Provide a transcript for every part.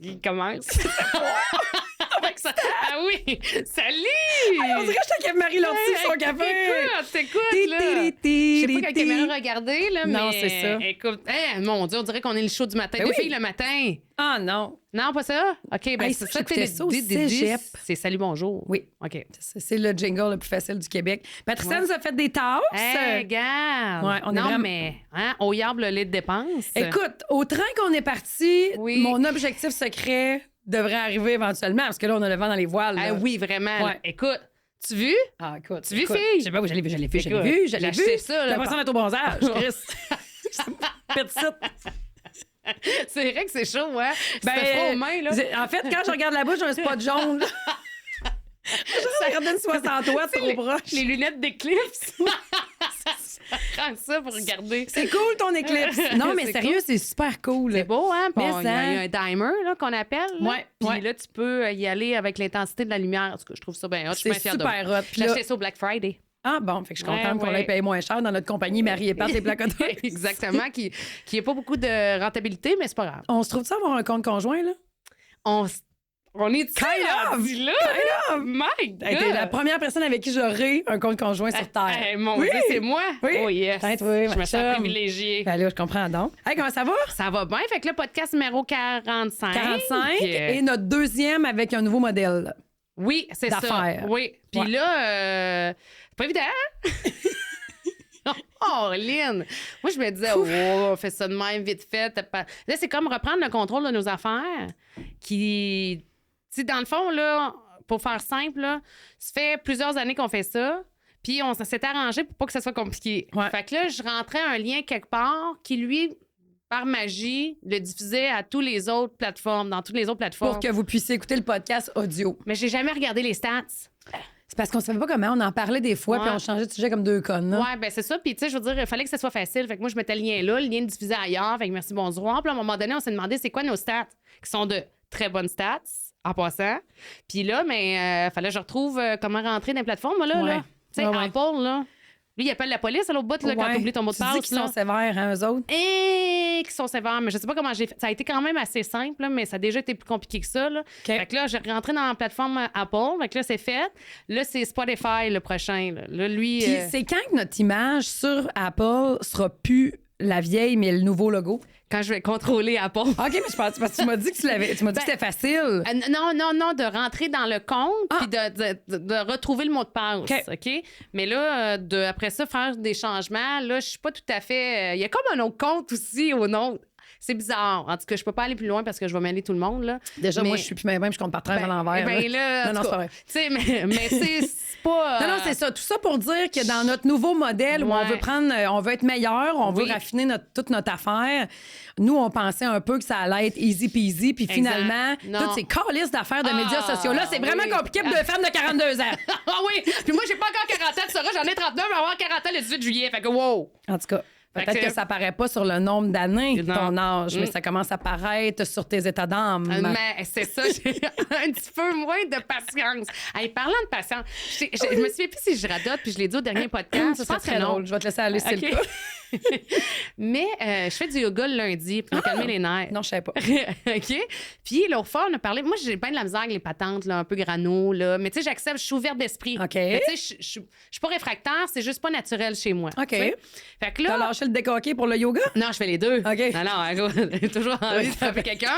qui commence. Ah oui! Salut! On dirait que je suis avec Marie Lortie sur son café. T'écoutes, là. Je sais pas quelle caméra regarder, là, Non, mais... c'est ça. Écoute, mon Dieu, on dirait qu'on est le show du matin. Ben Deux oui. filles le matin. Ah non. Non, pas ça? OK, ben Hey, c'est ça, ça. j'écoutais ça au cégep. C'est Salut, bonjour. Oui. OK. C'est le jingle le plus facile du Québec. Patricia nous a fait des tasses. Hey, regarde! Ouais, on est non, vraiment- mais, au yable, le lait de dépenses. Écoute, au train qu'on est parti, Oui. mon objectif secret devrait arriver éventuellement parce que là, on a le vent dans les voiles. là. Ah oui, vraiment. Ouais. Écoute, tu vu? Ah, écoute. Tu vis, écoute, fille? Je sais pas, je l'ai vu, je l'ai vu, Écoute, je l'ai vu. j'ai acheté ça, là, J'ai l'impression d'être au bon âge, Chris. Petite. C'est vrai que c'est chaud, hein? Ben, C'était froid aux mains, là. En fait, quand je regarde la bouche, j'ai un spot jaune. là. Je regarde une 60 watts trop proche. Les lunettes d'éclipse. Prends ça pour regarder. C'est cool ton éclipse. Non, mais C'est sérieux, c'est super cool. C'est beau, hein? Mais Bon, il y a ça- un dimer là, qu'on appelle. Là. Ouais, Puis ouais. là, tu peux y aller avec l'intensité de la lumière. En tout cas, je trouve ça bien hot. Je suis C'est bien fière de moi. super hot. Puis J'ai là- acheté ça au Black Friday. Ah bon, fait que je suis contente Ouais, qu'on ouais. ait payé moins cher dans notre compagnie Marie et Pat des Placotins. Exactement. Qui n'a pas beaucoup de rentabilité, mais c'est pas grave. On se trouve ça avoir un compte conjoint, là? On est Kind of. rendu là. My God. Hey, t'es la première personne avec qui j'aurai un compte conjoint sur Terre. Hey, mon Oui. Dieu, c'est moi. Oui. Oh yes. Peut-être, oui, je ma me sens chum. privilégiée. Ben là, je comprends donc. Hey, comment ça va? Ça va bien. Fait que le podcast numéro 45. 45 et notre deuxième avec un nouveau modèle. Oui, c'est ça. d'affaires. Oui. Puis Ouais. là, c'est pas évident. Oh, Lynn! Moi, je me disais, oh, fais ça de même, vite fait. Là, c'est comme reprendre le contrôle de nos affaires. Qui, tu sais, dans le fond, là, pour faire simple, là, ça fait plusieurs années qu'on fait ça. Puis on s'est arrangé pour pas que ça soit compliqué. Ouais. Fait que là, je rentrais un lien quelque part qui, lui, par magie, le diffusait à toutes les autres plateformes, dans toutes les autres plateformes. Pour que vous puissiez écouter le podcast audio. Mais j'ai jamais regardé les stats. C'est parce qu'on savait pas comment. On en parlait des fois, Ouais. puis on changeait de sujet comme deux connes. là. Ouais, ben c'est ça. Puis, tu sais, je veux dire, il fallait que ça soit facile. Fait que moi, je mettais le lien là, le lien diffusé ailleurs. Fait que merci, bonsoir. Puis, à un moment donné, on s'est demandé c'est quoi nos stats, qui sont de très bonnes stats, en passant. Puis là, mais fallait que je retrouve comment rentrer dans les plateformes, moi, là. Ouais. là. Tu sais, Ouais, ouais. Apple, là. Lui, il appelle la police à l'autre bout, là, quand Ouais. tu oublies ton mot de Tu dis passe. qu'ils là. sont sévères, hein, eux autres? Et qui sont sévères, mais je sais pas comment j'ai fait. Ça a été quand même assez simple, là, mais ça a déjà été plus compliqué que ça. Là. Fait que là, j'ai rentré dans la plateforme Apple. Fait que là, c'est fait. Là, c'est Spotify le prochain. Là, lui. Puis c'est quand que notre image sur Apple sera plus la vieille, mais le nouveau logo? Quand je vais contrôler Apple. OK, mais je pense parce que tu m'as dit que tu l'avais. Tu m'as dit que c'était facile. Non, de rentrer dans le compte puis de retrouver le mot de passe, OK? Mais là, après ça, faire des changements, là, je suis pas tout à fait... Il y a comme un autre compte aussi au nom. C'est bizarre. En tout cas, je peux pas aller plus loin parce que je vais mêler tout le monde, là. Déjà, Mais- moi, je suis plus même, je compte par 13 à l'envers. Ben là, non, en non, tout c'est pas cas, vrai. tu sais, mais c'est pas... Non, c'est ça. Tout ça pour dire que dans notre nouveau modèle où on Ouais. veut prendre, on veut être meilleur, on veut Oui. raffiner toute notre affaire, nous, on pensait un peu que ça allait être easy peasy, puis Exact. finalement, Non. toutes ces calices d'affaires de Ah, médias sociaux là, c'est vraiment oui. compliqué pour deux femmes de 42 ans. Ah oui! Puis moi, j'ai pas encore 40 ans, tu sauras, j'en ai 39, je vais avoir 40 ans le 18 juillet. Fait que wow! En tout cas. Fait Peut-être que- que ça paraît pas sur le nombre d'années de Non. ton âge, mais ça commence à paraître sur tes états d'âme. Mais c'est ça, j'ai un petit peu moins de patience. Hey, parlant de patience, je me souviens plus si je radote, puis je l'ai dit au dernier podcast. Ça je serait pense que très non. drôle. Je vais te laisser aller, c'est OK. le cas. Mais je fais du yoga le lundi pour me calmer les nerfs. Non, je sais pas. OK? Puis l'autre fois, on a parlé. Moi, j'ai bien de la misère avec les patentes, là, un peu grano, là. Mais tu sais, j'accepte, je suis ouverte d'esprit. OK. Mais tu sais, je suis pas réfractaire, c'est juste pas naturel chez moi. OK. tu sais. Fait que T'as là. lâché le décoqué pour le yoga? Non, je fais les deux. OK. Non, j'ai toujours envie de frapper quelqu'un.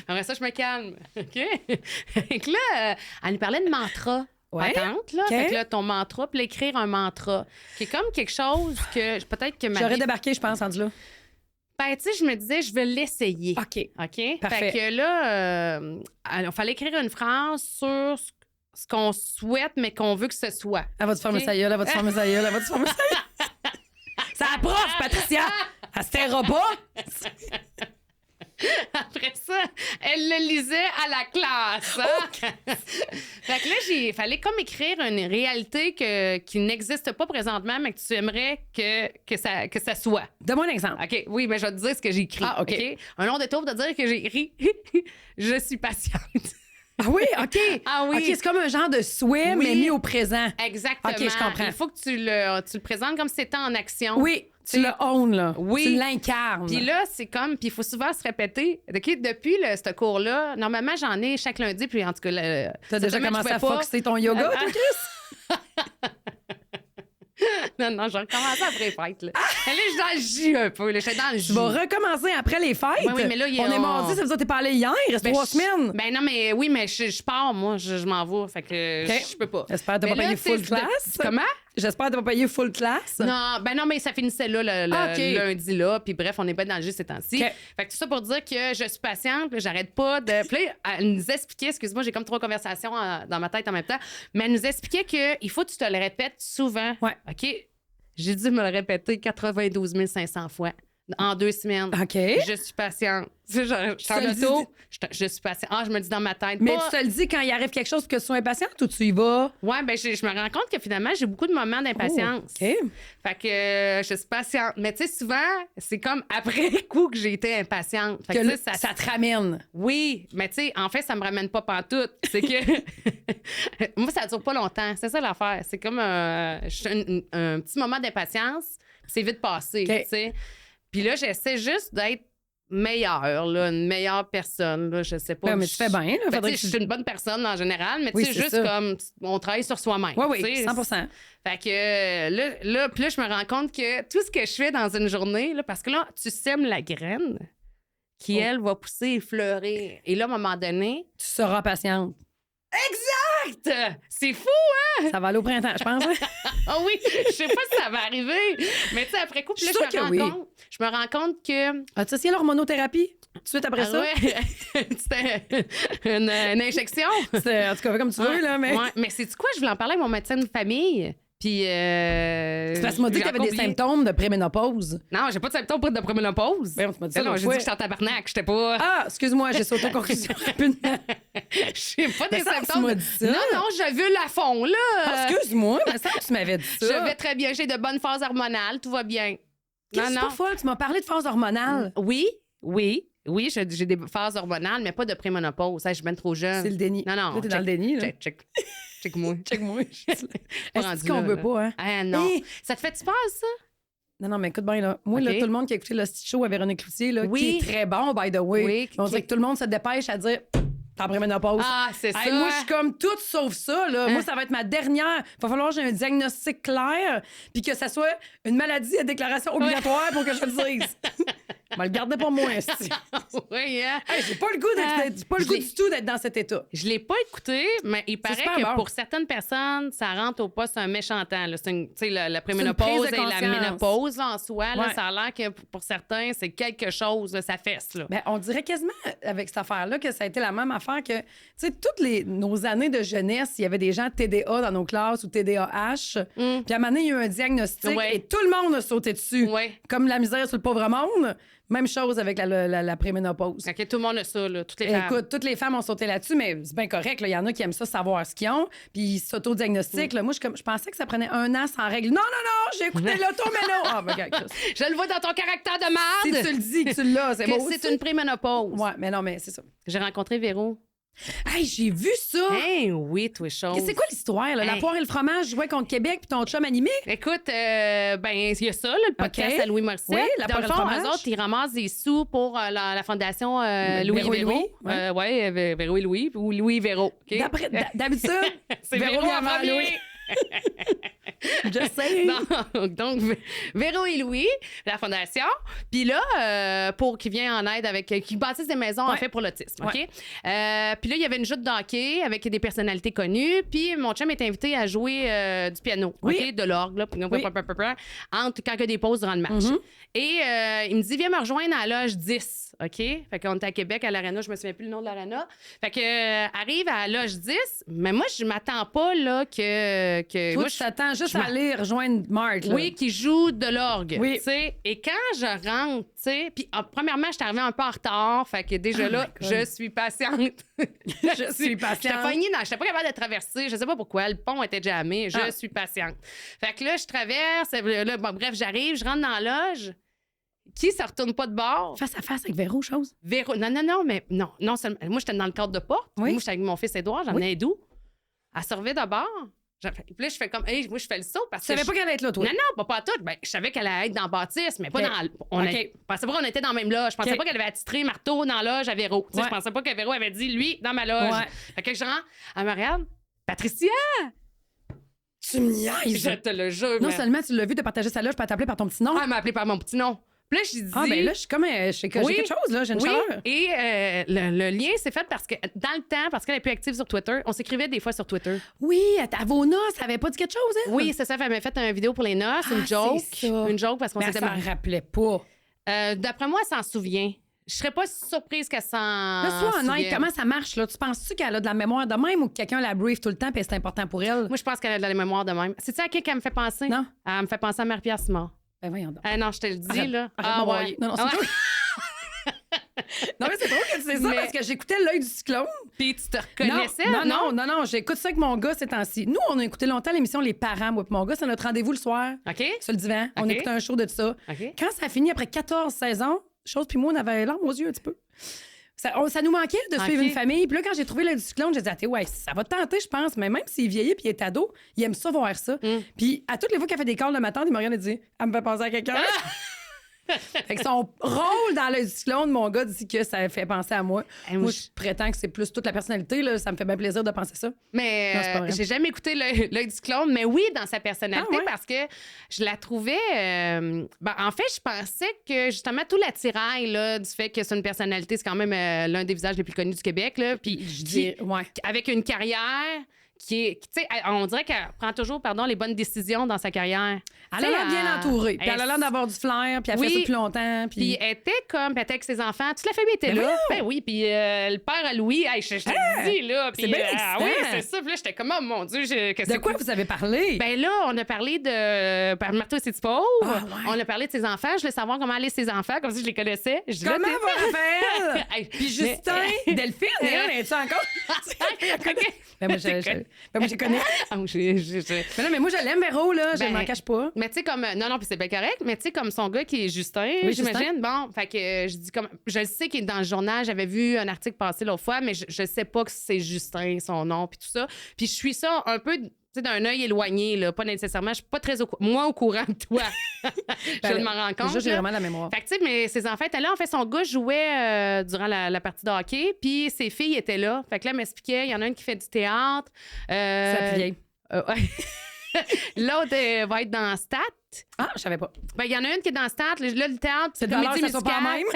Après ça, je me calme. OK? Fait que là, elle nous parlait de mantra. Ouais. Patente, là. OK. Fait que là, ton mantra, puis l'écrire un mantra, qui est comme quelque chose que peut-être que ma J'aurais vie... débarqué, je pense, rendu là. Ben, tu sais, je me disais, je vais l'essayer. OK. OK? Parfait. Fait que là, il fallait écrire une phrase sur ce qu'on souhaite, mais qu'on veut que ce soit. Elle va te fermer OK? sa gueule, elle va te fermer sa gueule, elle va te fermer sa gueule. C'est la prof, Patricia! Elle se taira pas! Après ça, elle le lisait à la classe. Hein? Fait que là, il fallait comme écrire une réalité qui n'existe pas présentement, mais que tu aimerais que ça soit. Donne-moi un exemple. OK, oui, mais je vais te dire ce que j'ai écrit. Ah, OK. Un long détour de dire que j'ai écrit « Je suis patiente ». Ah oui, OK. Ah oui. OK, c'est comme un genre de souhait, Oui. mais mis au présent. Exactement. OK, je comprends. Il faut que tu le présentes comme si c'était en action. Oui. Tu le own, là. Oui. Tu l'incarnes. Puis là, c'est comme... Puis il faut souvent se répéter. OK, depuis ce cours-là, normalement, j'en ai chaque lundi, puis en tout cas... T'as déjà commencé à foxer ton yoga, toi, Chris? Non, j'ai recommencé après les fêtes. Là, là je suis dans le jus un peu. Là, j'étais dans le jus. Tu vas recommencer après les fêtes? Oui, mais là, on est mardi, ça veut dire que t'es pas allé hier, il reste 3 semaines. Ben non, mais oui, mais je pars, moi, je m'en vais. Fait que je peux pas. J'espère que t'as pas payé full class. Comment? J'espère que t'as pas payé full class. Non, ben non, mais ça finissait là, le lundi, là. Puis bref, on est pas dans le jus ces temps-ci. Fait que tout ça pour dire que je suis patiente, puis j'arrête pas de... Puis là, elle nous expliquait, excuse-moi, j'ai comme 3 conversations dans ma tête en même temps, mais elle nous expliquait qu'il faut que tu te le répètes souvent. Ouais. OK? J'ai dû me le répéter 92 500 fois en 2 semaines. OK. Je suis patiente. Tu sais, je suis en auto, je suis patiente. Je me le dis dans ma tête. Mais tu te le dis quand il arrive quelque chose que tu sois impatiente ou tu y vas? Ouais, ben je me rends compte que finalement, j'ai beaucoup de moments d'impatience. OK. Fait que je suis patiente. Mais tu sais, souvent, c'est comme après coup que j'ai été impatiente. Fait que ça te ramène. Oui, mais tu sais, en fait, ça me ramène pas pantoute. C'est que moi, ça dure pas longtemps. C'est ça l'affaire. C'est comme un petit moment d'impatience, puis c'est vite passé, tu sais. Puis là, j'essaie juste d'être meilleure, là, une meilleure personne. Là, je sais pas. Ouais, mais tu fais bien. Là, ben, je suis une bonne personne en général, mais oui, tu sais, juste comme on travaille sur soi-même. Oui, 100 Fait que là, puis là, je me rends compte que tout ce que je fais dans une journée, là, parce que là, tu sèmes la graine qui, elle, va pousser et fleurir. Et là, à un moment donné... Tu seras patiente. Exact! C'est fou, hein? Ça va aller au printemps, je pense. Ah oui, je sais pas si ça va arriver. Mais tu sais, après coup, là, je me rends compte que... As-tu essayé l'hormonothérapie? Tout de suite après ça? Ouais. C'était une injection. En tout cas, comme tu veux, là, mais... Ouais. Mais c'est quoi? Je voulais en parler avec mon médecin de famille. Puis. C'est parce que tu m'as dit que tu avais des symptômes de préménopause. Non, j'ai pas de symptômes de préménopause. Ben, tu m'as dit ça. Non, j'ai dit que j'étais en tabarnak. J'étais pas. Ah, excuse-moi, j'ai sauté conclusion rapidement. J'ai pas des symptômes. Tu m'as dit ça. Non, j'ai vu la fond, là. Ah, excuse-moi, mais ça, tu m'avais dit ça. Je vais très bien. J'ai de bonnes phases hormonales. Tout va bien. Non. Pas folle, tu m'as parlé de phase hormonale. Oui, j'ai des phases hormonales, mais pas de préménopause. Je suis bien trop jeune. C'est le déni. Non. Là, t'es dans le déni, là. Check-moi. Est-ce qu'on veut pas, hein? Ah non. Hey. Ça te fait-tu peur, ça? Non, mais écoute bien, là. Moi, là, tout le monde qui a écouté le show à Véronique Cloutier, là, qui est très bon, by the way. Oui, on dirait que tout le monde se dépêche à dire... T'es en préménopause. Ah, c'est ça. Moi, je suis comme toute sauf ça. Là. Moi, ça va être ma dernière. Il va falloir que j'ai un diagnostic clair puis que ça soit une maladie à déclaration obligatoire pour que je le dise. On va le garder pour moi. Oui, hein? Hey, j'ai pas le goût du tout d'être dans cet état. Je l'ai pas écouté, mais il paraît que pour certaines personnes, ça rentre au pas, c'est un méchant temps. Tu sais, la préménopause et la ménopause là, en soi, là, ça a l'air que pour certains, c'est quelque chose, là, ça fesse. Là. Ben, on dirait quasiment avec cette affaire-là que ça a été la même affaire que, tu sais, toutes nos années de jeunesse, il y avait des gens TDA dans nos classes ou TDAH. Puis à un moment donné, il y a eu un diagnostic et tout le monde a sauté dessus. Comme la misère sur le pauvre monde. Même chose avec la préménopause. OK, tout le monde a ça, là, toutes les femmes. Écoute, toutes les femmes ont sauté là-dessus, mais c'est bien correct. Il y en a qui aiment ça, savoir ce qu'ils ont, puis ils s'auto-diagnostiquent. Moi, je pensais que ça prenait 1 an sans règle. Non, j'ai écouté l'auto-méno. Ah, ben, regarde, je le vois dans ton caractère de marde. Si tu le dis que tu l'as, c'est beau. C'est une préménopause. Ouais, mais non, mais c'est ça. J'ai rencontré Véro. Hey, j'ai vu ça! Hey, oui, toi, chose. C'est quoi l'histoire, là? La poire et le fromage jouaient contre Québec puis ton chum animé? Écoute, il y a ça, là, le podcast à Louis Morissette. Oui, la poire et le fromage. Eux autres, ils ramassent des sous pour la fondation Louis et Véro. Véro et Louis, ou Louis et Véro. Okay? D'habitude, c'est Véro avant Louis. Je sais. Donc, Véro et Louis, la fondation. Puis là, pour qui vient en aide avec... qui bâtissent des maisons, en fait, pour l'autisme. OK? Puis là, il y avait une joute de hockey avec des personnalités connues. Puis mon chum est invité à jouer du piano. OK? De l'orgue, là. Entre quand il y a des pauses durant le match. Et il me dit, viens me rejoindre à la loge 10. OK? Fait qu'on est à Québec, à l'Arena. Je me souviens plus le nom de l'Arena. Fait que arrive à la loge 10. Mais moi, je m'attends pas, là, que toi, moi, je t'attends juste à aller rejoindre Marc. Là. Oui, qui joue de l'orgue. Oui. T'sais. Et quand je rentre, tu sais, puis premièrement, je suis arrivée un peu en retard. Fait que déjà là, je suis patiente. je suis patiente. J'étais pas capable de traverser. Je sais pas pourquoi. Le pont était jamais. Je suis patiente. Fait que là, je traverse. Là, bref, j'arrive, je rentre dans la loge. Qui se retourne pas de bord? Face à face avec Véro, chose? Véro. Non, mais non. Moi, j'étais dans le cadre de porte. Oui. Moi, j'étais avec mon fils Édouard. J'en venais d'où? Elle se revient de bord. Puis là, je fais comme, moi, je fais le saut parce que. Tu savais pas qu'elle allait être là, toi? Non, pas tout. Ben, je savais qu'elle allait être dans Baptiste, mais pas dans. Je pensais pas qu'on était dans la même loge. Je pensais pas qu'elle avait attitré Marteau dans la loge à Véro. Je pensais pas que Véro avait dit, lui, dans ma loge. Fait que je rentre, elle me regarde, Patricia! Tu me niaises! Je te le jure. Non seulement tu l'as vu, de partager sa loge, puis t'appeler par ton petit nom. Elle m'a appelé par mon petit nom. Puis là, j'ai dit. Ah, ben là, je suis comme. J'ai quelque chose, là. J'ai une chaleur. Et le lien s'est fait parce que, dans le temps, parce qu'elle est plus active sur Twitter, on s'écrivait des fois sur Twitter. Oui, à vos noces, ça avait pas dit quelque chose, elle? Oui, c'est ça. Elle m'avait fait une vidéo pour les noces, une joke. Une joke parce qu'on s'était. Mais elle s'en rappelait pas. D'après moi, elle s'en souvient. Je serais pas surprise qu'elle s'en. Mais sois honnête, comment ça marche, là? Tu penses-tu qu'elle a de la mémoire de même ou que quelqu'un la brief tout le temps et c'est important pour elle? Moi, je pense qu'elle a de la mémoire de même. C'est-tu à qui qu'elle me fait penser? Non. Elle me fait penser à Marie-Pierre Simard. Ben voyons donc. Non, je te le dis, là. Ouais. Non, c'est trop. Non, mais c'est drôle que tu sais ça parce que j'écoutais L'œil du cyclone. Puis tu te reconnaissais? Non. J'écoute ça avec mon gars ces temps-ci. Nous, on a écouté longtemps l'émission Les Parents, moi et mon gars. C'est notre rendez-vous le soir. OK. Sur le divan. On écoutait un show de ça. OK. Quand ça a fini après 14 saisons, chose puis moi, on avait larmes aux yeux un petit peu. Ça nous manquait de suivre une famille. Puis là, quand j'ai trouvé L'œil du cyclone, j'ai dit, ouais, ça va te tenter, je pense. Mais même s'il vieillit puis il est ado, il aime ça voir ça. Puis à toutes les fois qu'elle fait des calls le matin, il me regarde et dit, elle me fait penser à quelqu'un. Fait que son rôle dans L'œil du cyclone, mon gars dit que ça fait penser à moi. Moi, je prétends que c'est plus toute la personnalité. Là. Ça me fait bien plaisir de penser ça. Mais j'ai jamais écouté L'œil du cyclone, mais oui, dans sa personnalité, parce que je la trouvais... en fait, je pensais que, justement, tout l'attirail là, du fait que c'est une personnalité, c'est quand même l'un des visages les plus connus du Québec. Là, puis avec une carrière... tu sais, on dirait qu'elle prend toujours, les bonnes décisions dans sa carrière. Elle a l'air bien entourée. Puis elle a l'air d'avoir du flair, puis elle fait ça depuis longtemps. Puis elle était comme, peut-être avec ses enfants. Toute la famille était là. Ben oui, puis le père à Louis, je te dis, là. C'est bien excitant. Oui, c'est ça. Puis là, j'étais comme, oh mon Dieu, de quoi vous avez parlé? Ben là, on a parlé de Marteau et ses petits pauvres. On a parlé de ses enfants. Je voulais savoir comment allaient ses enfants, comme si je les connaissais. Comment va Raphaël? Puis Justin, Delphine, elle est-tu encore? Moi, je connais. Mais non, mais moi, je l'aime, Véro, là. Je ne m'en cache pas. Mais tu sais, comme. Non, puis c'est bien correct. Mais tu sais, comme son gars qui est Justin, j'imagine. Bon, fait que je dis comme. Je sais qu'il est dans le journal. J'avais vu un article passer l'autre fois, mais je sais pas que c'est Justin, son nom, puis tout ça. Puis je suis ça un peu. Tu sais, d'un œil éloigné, là, pas nécessairement. Je suis pas très moins au courant que toi. Je m'en rends compte. J'ai vraiment la mémoire. Fait que, tu sais, mais ses enfants étaient là. En fait, son gars jouait durant la partie de hockey, puis ses filles étaient là. Fait que là, elle m'expliquait, il y en a une qui fait du théâtre. Ça plus vieille. L'autre va être dans Stat. Ah, je savais pas. Ben, il y en a une qui est dans Stat. Là, le théâtre, c'est de l'heure, ça soit pas même.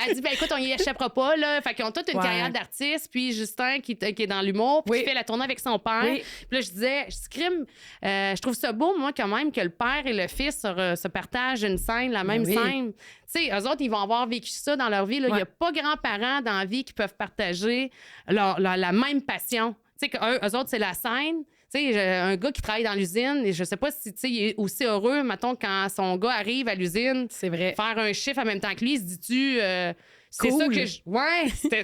Elle dit, ben écoute, on y échappera pas, là. Fait qu'ils ont toute une carrière d'artiste. Puis Justin, qui est dans l'humour, puis qui fait la tournée avec son père. Puis là, je disais, je trouve ça beau, moi, quand même, que le père et le fils se partagent une scène, la même scène. Tu sais, eux autres, ils vont avoir vécu ça dans leur vie. Il n'y a pas grands-parents dans la vie qui peuvent partager la même passion. Tu sais, qu'eux autres, c'est la scène. Tu sais, un gars qui travaille dans l'usine, et je sais pas si, tu sais, il est aussi heureux, mettons, quand son gars arrive à l'usine. C'est vrai. Faire un chiffre en même temps que lui, se dit-tu... c'est cool. ça que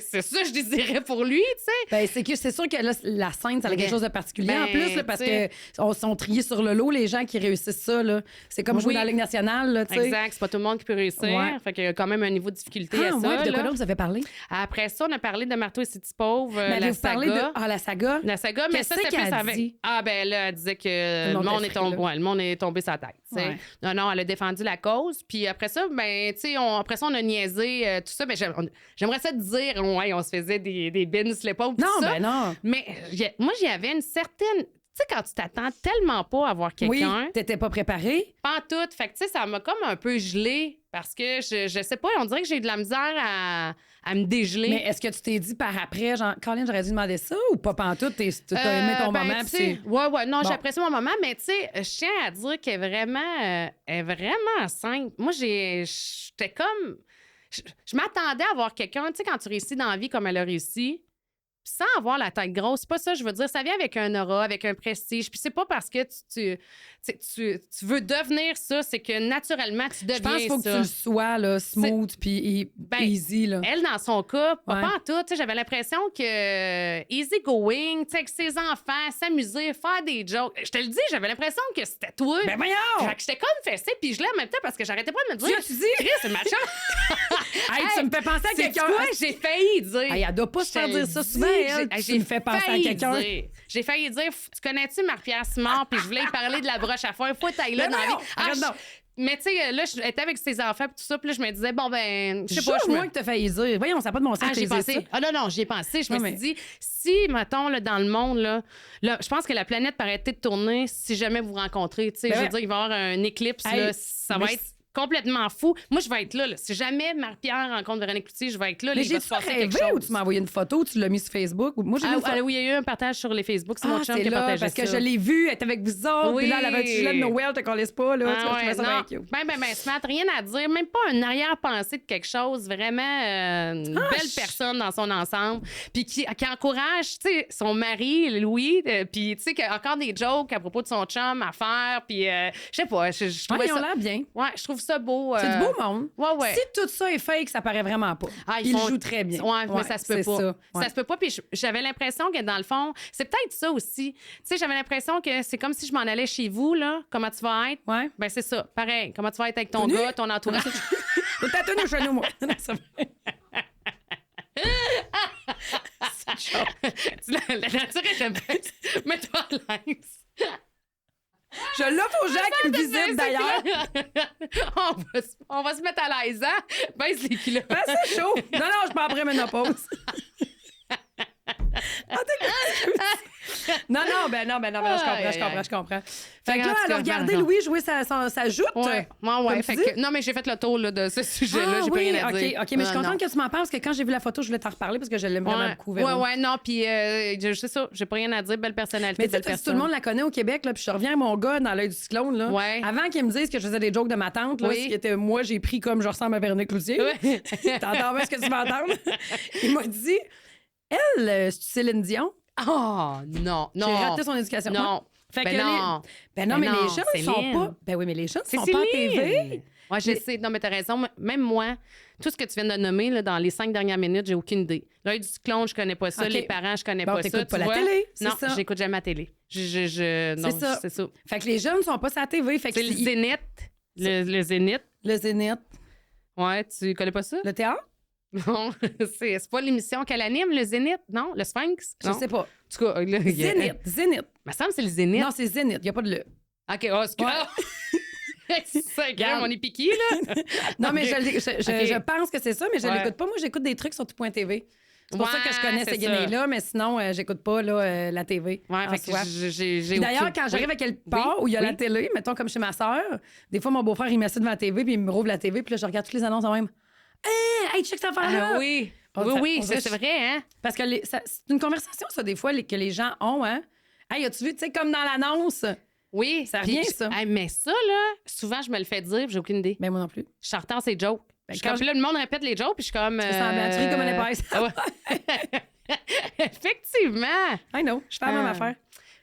c'est ça que je désirais pour lui, tu sais. Ben, c'est sûr que là, la scène, ça a quelque chose de particulier en plus, là, parce que sont triés sur le lot, les gens qui réussissent ça, là. C'est comme jouer dans la Ligue nationale, là, tu sais. Exact, c'est pas tout le monde qui peut réussir. Fait qu'il y a quand même un niveau de difficulté à ça. De quoi d'autre vous avez parlé? Après ça, on a parlé de Marteau et ses petits pauvres, la saga. La saga? La saga, mais ça, c'était plus avec... Ah, ben là, elle disait que le monde est tombé sur la tête, tu sais. Non, elle a défendu la cause. Puis après ça, ben, tu sais, après ça, on a niaisé tout ça. J'aimerais ça te dire, on se faisait des bins sur l'épaule. Non, ça. Ben non. Mais moi, j'y avais une certaine. Tu sais, quand tu t'attends tellement pas à voir quelqu'un. Oui, t'étais pas préparée. Pas en tout. Fait que, tu sais, ça m'a comme un peu gelé parce que je sais pas, on dirait que j'ai eu de la misère à me dégeler. Mais est-ce que tu t'es dit par après, genre, Colin, j'aurais dû demander ça ou pas pantoute? T'as aimé ton moment? Ouais, non, j'ai apprécié mon moment, mais tu sais, je tiens à dire qu'elle est vraiment simple. Moi, j'étais comme. Je m'attendais à voir quelqu'un, tu sais, quand tu réussis dans la vie comme elle a réussi, sans avoir la tête grosse. C'est pas ça, je veux dire. Ça vient avec un aura, avec un prestige. Puis c'est pas parce que tu veux devenir ça, c'est que naturellement, tu deviens ça. Je pense qu'il faut que tu le sois, là, smooth puis easy, là. Elle, dans son cas, pas en tout. J'avais l'impression que easy going, tu sais, avec ses enfants, s'amuser, faire des jokes. Je te le dis, j'avais l'impression que c'était toi. Ben voyons! Fait que j'étais comme fessée, puis je l'ai en même temps parce que j'arrêtais pas de me dire... Tu dis? C'est ma chance. Hey, tu me fais penser à quelqu'un. Quoi? J'ai failli dire. Hey, elle doit pas se faire dire ça souvent, elle. Tu me fais penser à quelqu'un. J'ai failli dire, tu connais-tu Marie-Pierre Simard? Puis je voulais lui parler de la broche à foin. Il faut être là dans la vie. Mais tu sais, là, j'étais avec ses enfants et tout ça, puis là, je me disais, bon, ben, je sais pas. Moi que t'as failli dire. Voyons, ça n'a pas de mon sens. J'ai pensé. Ah non, j'y ai pensé. Je me suis dit, si, mettons, là, dans le monde, là, je pense que la planète peut arrêter de tourner si jamais vous rencontrez. Tu sais, je veux dire, il va y avoir un éclipse, là, ça va être complètement fou. Moi, je vais être là. Si jamais Marie-Pierre rencontre Véronique Cloutier, je vais être là. Mais j'ai rêvé ou tu m'as envoyé une photo, tu l'as mis sur Facebook? Moi, j'ai oui, il y a eu un partage sur les Facebook. C'est mon chum qui a partagé parce ça. que je l'ai vu, elle était avec vous autres, puis là, elle avait un gilet de Noël, tu ne laisse pas, là. Tu vois, je trouvais ça bien cute. Ben, Smart, rien à dire. Même pas une arrière-pensée de quelque chose. Vraiment une belle personne dans son ensemble. Puis qui encourage, tu sais, son mari, Louis, puis tu sais, qui a encore des jokes à propos de son chum à faire. Puis, je sais pas, je trouvais ça... Ils ont l'air bien. Ouais, je trouve ça beau. C'est du beau monde. Ouais. Si tout ça est fake, ça paraît vraiment pas. Ils jouent très bien. Ouais, mais ça se peut pas. Ça se peut pas. Puis j'avais l'impression que dans le fond, c'est peut-être ça aussi. Tu sais, j'avais l'impression que c'est comme si je m'en allais chez vous, là. Comment tu vas être? Ouais. Ben, c'est ça. Pareil. Comment tu vas être avec ton gars, ton entourage? T'as tenu chez nous, moi. La nature est jamais. Mets-toi à l'aise. Je l'offre aux gens qui me visitent, d'ailleurs. On va se mettre à l'aise, hein? Baisse les kilos. Ben, c'est chaud. Non, je suis pas après ménopause. Non, je comprends. Fait que là, elle a regardé Louis jouer sa joute. Ouais. Fait que, non, mais j'ai fait le tour là, de ce sujet-là. J'ai pas rien à dire. OK, mais je suis contente que tu m'en parles parce que quand j'ai vu la photo, je voulais t'en reparler parce que je l'aime vraiment beaucoup. Ouais, non, puis c'est ça, j'ai pas rien à dire. Belle personnalité, mais belle personne. Tout le monde la connaît au Québec, là, puis je reviens à mon gars dans l'œil du cyclone. Là. Ouais. Avant qu'il me dise que je faisais des jokes de ma tante, là, ce qui était moi, j'ai pris comme je ressemble à Véronique Cloutier. Ouais. T'entends bien ce que tu vas entendre? Il m'a dit, elle, c'est Céline Dion. Oh, non. J'ai raté son éducation. Non. Fait que non, mais les jeunes sont pas. Ben oui, mais les jeunes sont pas à TV. Ouais, je sais. Non, mais t'as raison. Même moi, tout ce que tu viens de nommer là, dans les 5 dernières minutes, j'ai aucune idée. L'œil du cyclone, je connais pas ça. Les parents, je connais pas ça. T'écoutes pas la télé, c'est ça? Non, j'écoute jamais la télé. Non, c'est ça. Fait que les jeunes sont pas sur la TV. C'est le Zénith. Le Zénith. Le Zénith. Ouais, tu connais pas ça? Le théâtre? Non, c'est pas l'émission qu'elle anime, le Zénith, non? Le Sphinx? Je sais pas. En tout cas, là, Zénith. Il me semble que c'est le Zénith. Non, c'est Zénith. Il n'y a pas de le. OK, c'est grave, on est piqué, là. Non, mais je pense que c'est ça, mais je l'écoute pas. Moi, j'écoute des trucs sur tout.tv. C'est pour ça que je connais ces guinées-là, mais sinon, j'écoute pas là, la TV. Ouais, fait que j'ai d'ailleurs, quand j'arrive à quelque part où il y a la télé, mettons comme chez ma sœur, des fois, mon beau-frère, il m'assied devant la TV, puis il me rouvre la TV, puis là, je regarde toutes les annonces en même. Hey, check cette affaire-là! Oui, c'est vrai, hein? Parce que c'est une conversation, ça, des fois, que les gens ont, hein? Hey, as-tu vu, tu sais, comme dans l'annonce? Oui. Ça revient, ça. Mais ça, là, souvent, je me le fais dire, j'ai aucune idée. Mais moi non plus. Je suis en retard, c'est joke. Puis là, le monde répète les jokes, puis je suis comme. Tu ris comme un épaisse. Effectivement. I know, je fais la même affaire.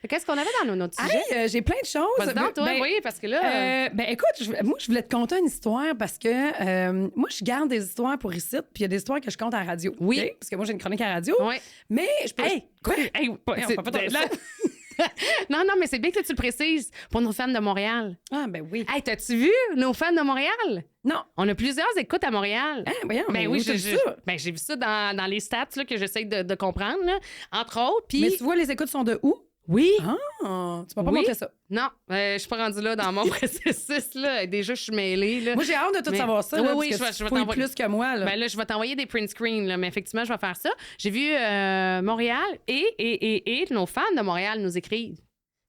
Qu'est-ce qu'on avait dans nos notes sujets? J'ai plein de choses. Vas-y donc, toi, oui, parce que là... écoute, moi, je voulais te conter une histoire parce que moi, je garde des histoires pour ici, puis il y a des histoires que je compte à la radio. Oui. Okay? Parce que moi, j'ai une chronique à la radio. Oui. Mais je peux... Quoi? Non, mais c'est bien que tu le précises pour nos fans de Montréal. Ah, ben oui. Hey, t'as-tu vu nos fans de Montréal? Non. On a plusieurs écoutes à Montréal. Voyons, ben oui, j'ai vu ça. Ben, j'ai vu ça dans les stats là, que j'essaie de comprendre, là, entre autres. Puis... Mais tu vois, les écoutes sont de où? Oui. Ah, tu m'as pas montré ça. Non, je suis pas rendue là dans mon processus. Là. Déjà, je suis mêlée. Là. Moi, j'ai hâte de tout savoir ça. Là, oui, parce que je vais t'envoyer plus que moi. Là. Ben là, je vais t'envoyer des print screens, là, mais effectivement, je vais faire ça. J'ai vu Montréal et nos fans de Montréal nous écrivent.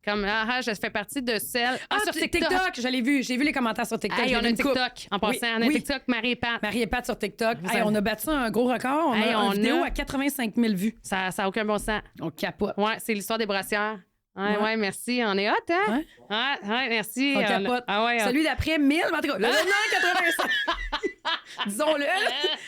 Comme, je fais partie de celle... sur TikTok, je l'ai vu. J'ai vu les commentaires sur TikTok. Hey, on a un TikTok, en passant. On a un TikTok, Marie et Pat. Marie et Pat sur TikTok. Hey, on a battu un gros record. On a une vidéo à 85 000 vues. Ça n'a aucun bon sens. On capote. Ouais, c'est l'histoire des brassières. Ouais, merci. On est hot, hein? Ouais, merci. On capote. Celui d'après, 1000. En tout cas, le 85. Disons-le.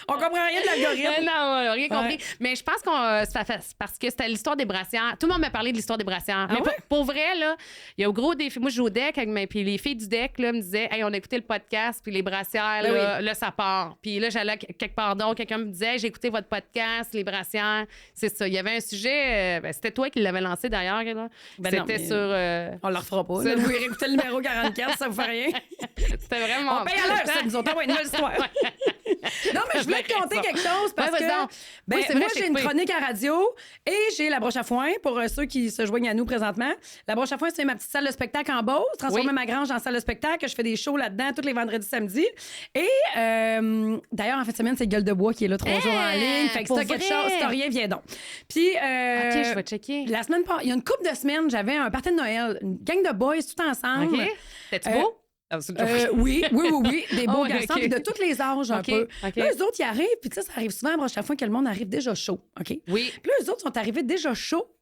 On comprend rien de l'algorithme. Non, rien compris. Mais je pense c'est parce que c'était l'histoire des brassières. Tout le monde m'a parlé de l'histoire des brassières. Mais pour vrai, là, il y a un gros défi. Moi, je joue au deck puis les filles du deck là, me disaient, hey, on a écouté le podcast, puis les brassières, là, ça part. Puis là, j'allais quelque part d'autre. Quelqu'un me disait, hey, j'ai écouté votre podcast, les brassières. C'est ça. Il y avait un sujet, c'était toi qui l'avais lancé d'ailleurs. Là. C'était sur. On le refera pas. Vous réécoutez le numéro 44, ça vous fait rien. C'était vraiment. On paye à l'heure, ça. Nous ont envoyé une nouvelle histoire. Non, mais je voulais te conter quelque chose parce Ouais, que vas-y donc. ben, Oui, c'est vrai, moi, je t'ai j'ai une coupé. chronique à radio et j'ai la broche à foin pour ceux qui se joignent à nous présentement. La broche à foin, c'est ma petite salle de spectacle en Beauce, transformer Oui. ma grange en salle de spectacle. Je fais des shows là-dedans tous les vendredis, samedis. Et d'ailleurs, en fin de semaine, c'est Gueule de bois qui est là 3 jours en ligne. Fait que si pour t'as quelque vrai? chose, si t'as rien, viens donc. Puis, OK, je vais checker. la semaine passée, il y a une couple de semaines, j'avais un party de Noël, une gang de boys tout ensemble. OK. T'es-tu beau? Ah, c'est une joke. Oui. Des beaux Oh, garçons, OK. puis de tous les âges un OK, peu. OK. Là, eux autres, ils arrivent, puis tu sais, ça arrive souvent à chaque fois que le monde arrive déjà chaud, OK? Oui. Puis là, eux autres sont arrivés déjà chauds,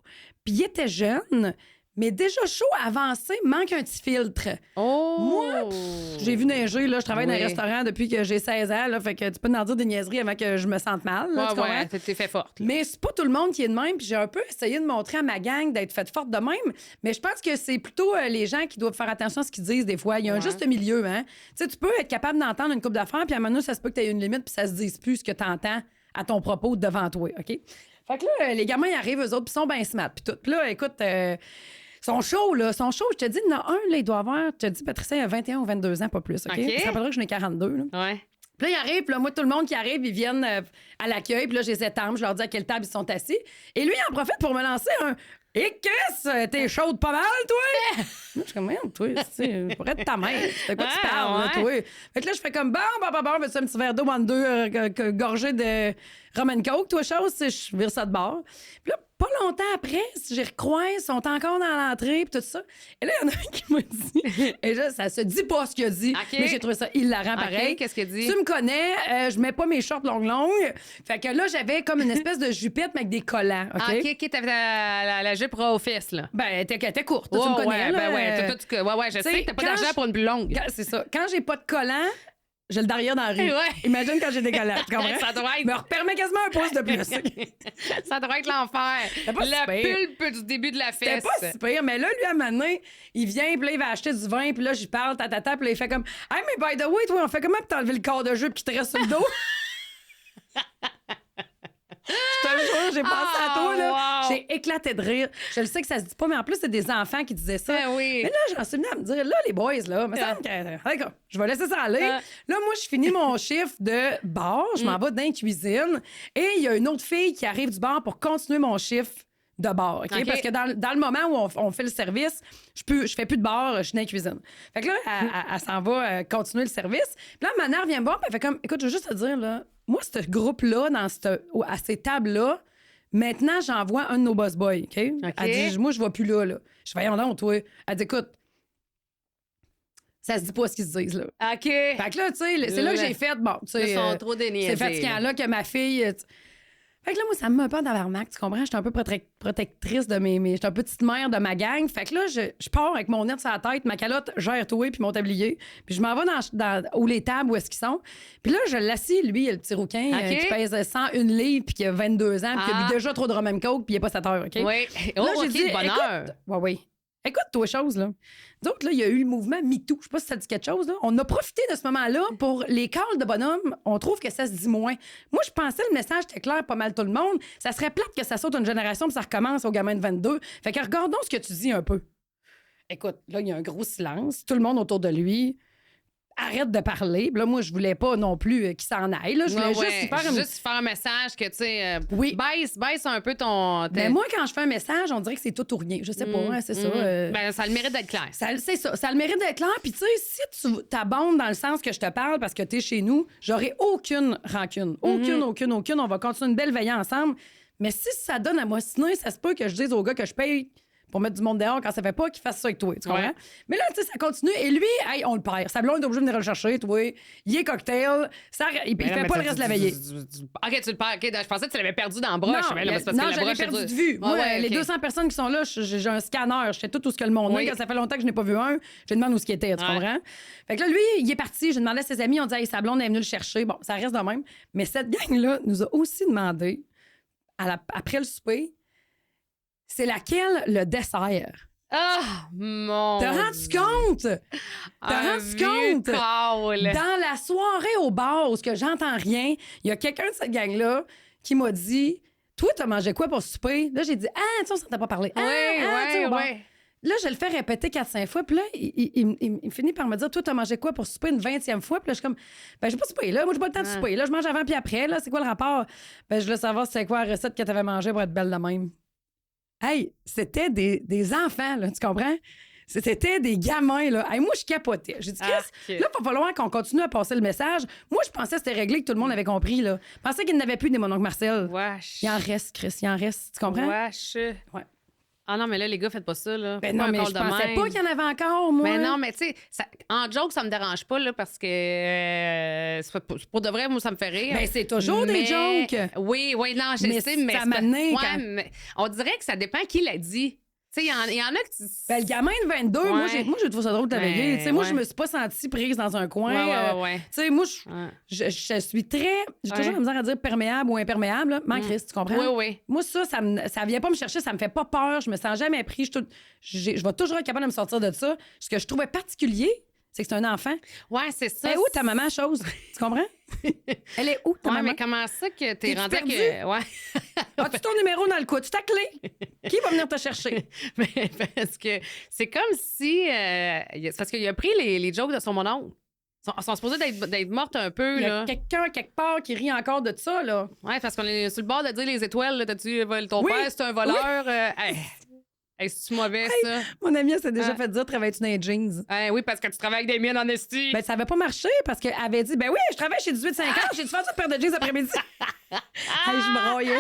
puis ils étaient jeunes, mais déjà chaud, avancé, manque un petit filtre. Oh! Moi, j'ai vu neiger, là, je travaille dans un Oui. restaurant depuis que j'ai 16 ans, là, fait que tu peux en dire des niaiseries avant que je me sente mal, là, tu comprends? T'es fait forte. là. Mais c'est pas tout le monde qui est de même, puis j'ai un peu essayé de montrer à ma gang d'être faite forte de même, mais je pense que c'est plutôt les gens qui doivent faire attention à ce qu'ils disent des fois. Il y a un juste milieu, hein. Tu sais, tu peux être capable d'entendre une coupe d'affaires, puis à un moment donné, ça se peut que tu aies une limite, puis ça se dise plus ce que tu entends à ton propos devant toi, OK? Fait que là, les gamins, ils arrivent, eux autres, puis ils sont bien smart, puis tout. Puis là, écoute, ils sont chauds, là. Ils sont chauds. Je te dis, il y en a un, là, il doit avoir, je te dis, Patricia, il a 21 ou 22 ans, pas plus, OK? OK. Je te rappellerai que j'en ai 42, là. Ouais. Puis là, ils arrivent, puis là, moi, tout le monde qui arrive, ils viennent à l'accueil, puis là, je les étends, je leur dis à quelle table ils sont assis. Et lui, il en profite pour me lancer un « Et Chris, t'es chaude pas mal, toi? » Moi, je suis comme « Merde, toi, c'est pour être ta mère. De quoi tu Ah, parles, là, toi? » Fait que là, je fais comme « Bon, veux-tu un petit verre d'eau en deux gorgé de rum and coke, toi, chose? » Je vire ça de bord. Puis là, pas longtemps après, j'y recroise, ils sont encore dans l'entrée, puis tout ça. Et là, il y en a un qui m'a dit, et là, ça se dit pas ce qu'il a dit, OK. mais j'ai trouvé ça hilarant pareil. OK, qu'est-ce qu'il a dit? Tu me connais, je mets pas mes shorts longues. Fait que là, j'avais comme une espèce de jupette, mais avec des collants, OK? Ah, OK, t'avais la jupe aux fesses, là. Ben, elle était courte, tu me connais, ouais, là. ben ouais, je tu sais sais, que t'as pas quand d'argent je- pour une plus longue. C'est ça. Quand j'ai pas de collants, j'ai le derrière dans la rue. Ouais. Imagine quand j'ai des collants, tu comprends? Ça doit être- Me permet quasiment un pouce de plus. Ça devrait être l'enfer. pas si Le pire. pulpe du début de la C'était fesse. pas si pire, mais là, lui, à un moment donné, il vient, puis là, il va acheter du vin, puis là, j'y parle, puis là, il fait comme « Hey, mais by the way, toi, on fait comment pour t'enlever le corps de jupe qui te reste sur le dos? » Je te jure, j'ai pensé à toi, là. wow. J'ai éclaté de rire. Je le sais que ça se dit pas, mais en plus, c'est des enfants qui disaient ça. Ben oui. Mais là, j'en suis venue à me dire, là, les boys, là, me semble que... D'accord, je vais laisser ça aller. Là, moi, je finis mon chiffre de bar, je m'en vais dans la cuisine, et il y a une autre fille qui arrive du bar pour continuer mon chiffre de bar, OK? OK. Parce que dans le moment où on fait le service, je fais plus de bar, je suis dans la cuisine. Fait que là, elle s'en va continuer le service. Puis là, ma mère vient me voir, puis elle fait comme, écoute, je veux juste te dire, là, moi, ce groupe-là, à ces tables-là, maintenant, j'envoie un de nos boss boys, OK? Elle dit, moi, je vais plus là. Je fais, voyons donc, toi. Elle dit, écoute, ça se dit pas ce qu'ils se disent, là. OK. Fait que là, tu sais, c'est là que j'ai fait, bon, tu sais. Ils sont trop déniaisés. C'est fatigant, là, que ma fille. Fait que là, moi, ça me met un peu en tabarnak, tu comprends? J'étais un peu protectrice de j'étais un peu petite mère de ma gang. Fait que là, je pars avec mon net sur la tête, ma calotte gère tout puis mon tablier. Puis je m'en vais où les tables, où est-ce qu'ils sont. Puis là, je l'assis, lui, le petit rouquin OK. qui pèse 101 livres puis qui a 22 ans puis qui a bu déjà trop de rum and coke puis il est pas 7 heures, OK? Oui. Là, Oh, j'ai OK, dit, de bonheur. écoute, oui. Écoute, toi, chose, là. Donc, là, il y a eu le mouvement MeToo. Je sais pas si ça dit quelque chose, là. On a profité de ce moment-là pour les calls de bonhomme. On trouve que ça se dit moins. Moi, je pensais le message était clair, pas mal tout le monde. Ça serait plate que ça saute une génération puis ça recommence au gamin de 22. Fait que regardons ce que tu dis un peu. Écoute, là, il y a un gros silence. Tout le monde autour de lui arrête de parler. Puis là, moi, je voulais pas non plus qu'il s'en aille. Là. Je voulais juste faire un message que, tu sais, Oui. baisse un peu ton... Mais moi, quand je fais un message, on dirait que c'est tout ou rien. Je sais pas, hein, c'est ça. Ben, ça a le mérite d'être clair. C'est ça. Ça a le mérite d'être clair. Puis, tu sais, si tu t'abondes dans le sens que je te parle parce que tu es chez nous, j'aurai aucune rancune. Aucune. On va continuer une belle veillée ensemble. Mais si ça donne à moissonner, ça se peut que je dise au gars que je paye pour mettre du monde dehors quand ça fait pas qu'il fasse ça avec toi. Tu comprends? Ouais. Mais là, tu sais, ça continue. Et lui, hey, on le perd. Sa blonde est obligée de venir le chercher, toi. Il est cocktail. Il fait pas le reste de la veillée. OK, tu le perds. OK, je pensais que tu l'avais perdu dans le broche. Non, Mais là, c'est parce que non, la je l'ai broche est perdu de dure. vue. Moi, les OK. 200 personnes qui sont là, j'ai un scanner. Je sais tout ce que le monde Oui. a. Quand ça fait longtemps que je n'ai pas vu un, je demande où ce qu'il était. Tu Ouais. comprends? Fait que là, lui, il est parti. Je demandais à ses amis. On dit, hey, sa blonde est venue le chercher. Bon, ça reste de même. Mais cette gang-là nous a aussi demandé, après le souper, c'est laquelle le dessert? Ah, mon T'as rendu compte? T'as rendu compte? Dans la soirée au bar où que j'entends rien, il y a quelqu'un de cette gang-là qui m'a dit, toi, t'as mangé quoi pour souper? Là, j'ai dit, ah, tu sais, on s'en t'a pas parlé. Oui, tu sais, au bar. oui. là, je le fais répéter 4-5 fois. Puis là, il finit par me dire, toi, t'as mangé quoi pour souper une 20e fois? Puis là, je suis comme, ben, j'ai pas soupé, là. Moi, j'ai pas le temps de souper. Là, je mange avant puis après. Là, c'est quoi le rapport? Ben, je voulais savoir c'était quoi la recette que t'avais mangée pour être belle de même. Hey, c'était des enfants, là. Tu comprends? C'était des gamins, là. Hey, moi, je capotais. J'ai dit, Chris, là, il va falloir qu'on continue à passer le message. Moi, je pensais que c'était réglé, que tout le monde avait compris, là. Je pensais qu'il n'avait plus des mon oncle Marcel. Wesh. Il en reste, Chris, il en reste. Tu comprends? Wesh. Ouais. Ah non, mais là, les gars, faites pas ça, là. Ben non, mais je pensais pas qu'il y en avait encore, moi. Mais non, mais tu sais, en joke, ça me dérange pas, là, parce que pour de vrai, moi, ça me fait rire. Ben, c'est toujours des jokes. Oui, non, je sais, mais ça m'a amené mais on dirait que ça dépend qui l'a dit. Tu sais, il y en a qui... Ben, le gamin de 22, moi, j'ai trouvé ça drôle de t'aveiller. Tu sais, moi, je me suis pas sentie prise dans un coin. Ouais. Tu sais, moi, je suis très... J'ai toujours la misère à dire perméable ou imperméable. Là. Chris, tu comprends? Oui. Moi, ça vient pas me chercher, ça me fait pas peur. Je me sens jamais pris. Je vais toujours être capable de me sortir de ça. Ce que je trouvais particulier, c'est que c'est un enfant. Ouais, c'est ça. Elle est où ta maman, chose? Tu comprends? Elle est où ta maman? Mais comment ça que t'es rendu perdu? Ouais. As-tu ton numéro dans le coude? Ta clé? Qui va venir te chercher? Mais parce que c'est comme si... c'est parce qu'il a pris les jokes de son mononcle. Ils sont supposés d'être mortes un peu, Il y là. a quelqu'un quelque part qui rit encore de ça, là. Ouais, parce qu'on est sur le bord de dire les étoiles. Là, t'as-tu ton père, c'est un voleur? C'est-tu mauvais, ça? Mon amie, elle s'est déjà fait dire, travailles-tu dans les jeans? Oui, parce que tu travailles avec des mines en esti. Ben, ça avait pas marché parce qu'elle avait dit, ben oui, je travaille chez 18-50, j'ai dû faire une paire de jeans après-midi. Hey, je me broyais.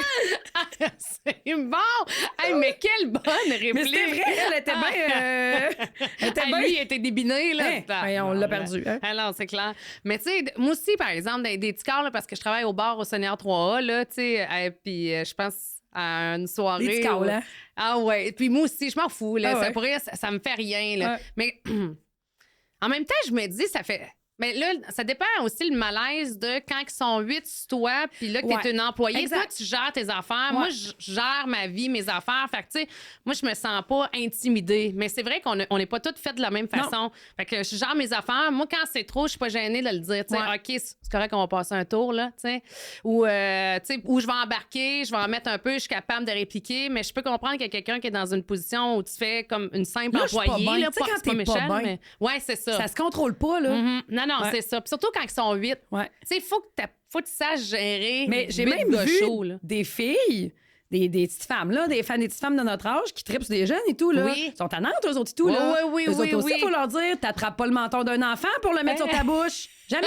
C'est bon! Mais quelle bonne réplique! Mais c'était vrai, elle était bien. Elle était bien. Lui, il était débiné, là. On l'a perdu. Hein? Alors, c'est clair. Mais tu sais, moi aussi, par exemple, dans des petits cars, là, parce que je travaille au bar au Seigneur 3A, là, tu sais, puis je pense à une soirée. Des petits cars, là. Ah ouais. Puis moi aussi, je m'en fous, là. Ah, Ça me fait rien, là. Mais en même temps, je me dis, ça fait... Mais là, ça dépend aussi le malaise de quand ils sont 8 sur toi, puis là, que t'es une employée. Exact. Toi, tu gères tes affaires. Moi, je gère ma vie, mes affaires. Fait que, tu sais, moi, je me sens pas intimidée. Mais c'est vrai qu'on n'est pas toutes faites de la même façon. Non. Fait que je gère mes affaires. Moi, quand c'est trop, je suis pas gênée de le dire. Tu sais, OK, c'est correct, on va passer un tour, là, tu sais. Ou, tu sais, où je vais embarquer, je vais en mettre un peu, je suis capable de répliquer. Mais je peux comprendre qu'il y a quelqu'un qui est dans une position où tu fais comme une simple employée. Là, quand c'est pas méchant, mais... Ouais, c'est ça. Ça se contrôle pas, là. Non, c'est ça. Puis surtout quand ils sont 8. Tu sais, il faut que tu saches gérer. Mais j'ai même vu des filles, des petites femmes, là, des petites femmes de notre âge qui trippent sur des jeunes et tout, là. Ils sont tannantes, eux autres et tout, là. Oui. Eux autres aussi, il faut leur dire, t'attrapes pas le menton d'un enfant pour le mettre sur ta bouche. Jamais.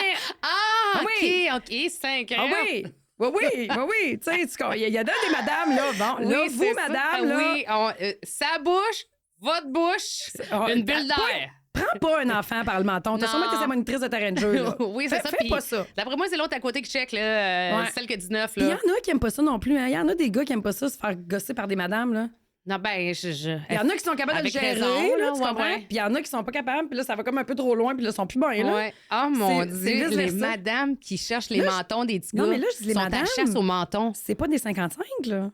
OK, 5 ans. Ah oui. Oui. Tu sais, il y a des madames, là. Bon, là, vous, madame, là. Oui, sa bouche, votre bouche, une bulle d'air. Prends pas un enfant par le menton. T'as sûrement que c'est monitrice de terrain de jeu, là. Oui, c'est ça. Fais pas ça. D'après moi, c'est l'autre à côté qui check, là. Celle qui a 19, là. Il y en a qui aiment pas ça non plus. Il y en a des gars qui aiment pas ça, se faire gosser par des madames, là. Non, ben, Il y en a qui sont capables de le gérer, là, tu comprends? Puis il y en a qui sont pas capables, puis là, ça va comme un peu trop loin, puis là, ils sont plus bien, là. Ouais. Oh mon Dieu, les madames qui cherchent les mentons des petits gars. Non, mais là, je dis les madames. Sont à chasse au menton. C'est pas des 55, là.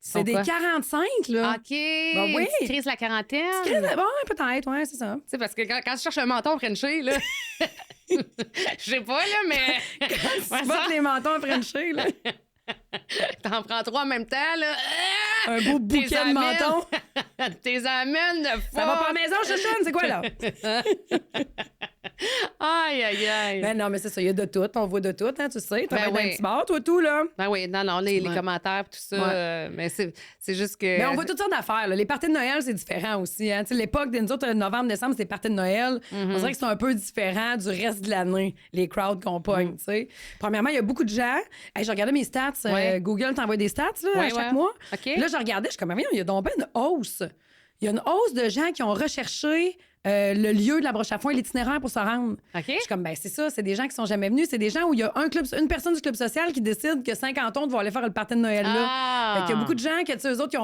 C'est des 45, là. OK. Ben oui. Tu crises la quarantaine. Bon, peut-être, ouais, c'est ça. Tu sais, parce que quand tu cherches un menton frenché, là. Je sais pas, là, mais. Quand tu bottes les mentons frenchés, là. T'en prends 3 en même temps, là. Un beau bouquet de mentons. T'es amènes de fois. Ça va pas à la maison, chouchoune, c'est quoi, là? Aïe. Ben non, mais c'est ça, il y a de tout. On voit de tout, hein, tu sais. T'as un petit bar, toi, tout, là. Ben oui, non, les commentaires, tout ça. Mais c'est juste que. Mais on voit toutes sortes d'affaires, là. Les parties de Noël, c'est différent aussi, hein. Tu sais, l'époque, nous autres, novembre, décembre, c'est les parties de Noël. On dirait que c'est un peu différent du reste de l'année, les crowds qu'on pogne, tu sais. Premièrement, il y a beaucoup de gens. Hey, je regardais mes stats. Google t'envoie des stats, là, à chaque mois. Okay. Là, je regardais, je suis comme, il y a donc une hausse. Il y a une hausse de gens qui ont recherché le lieu de la broche à foin, l'itinéraire pour se rendre. Okay. Je suis comme, c'est ça, c'est des gens qui sont jamais venus. C'est des gens où il y a une personne du club social qui décide que 50 autres vont aller faire le party de Noël là. Fait qu'il y a beaucoup de gens que, tu sais, eux autres,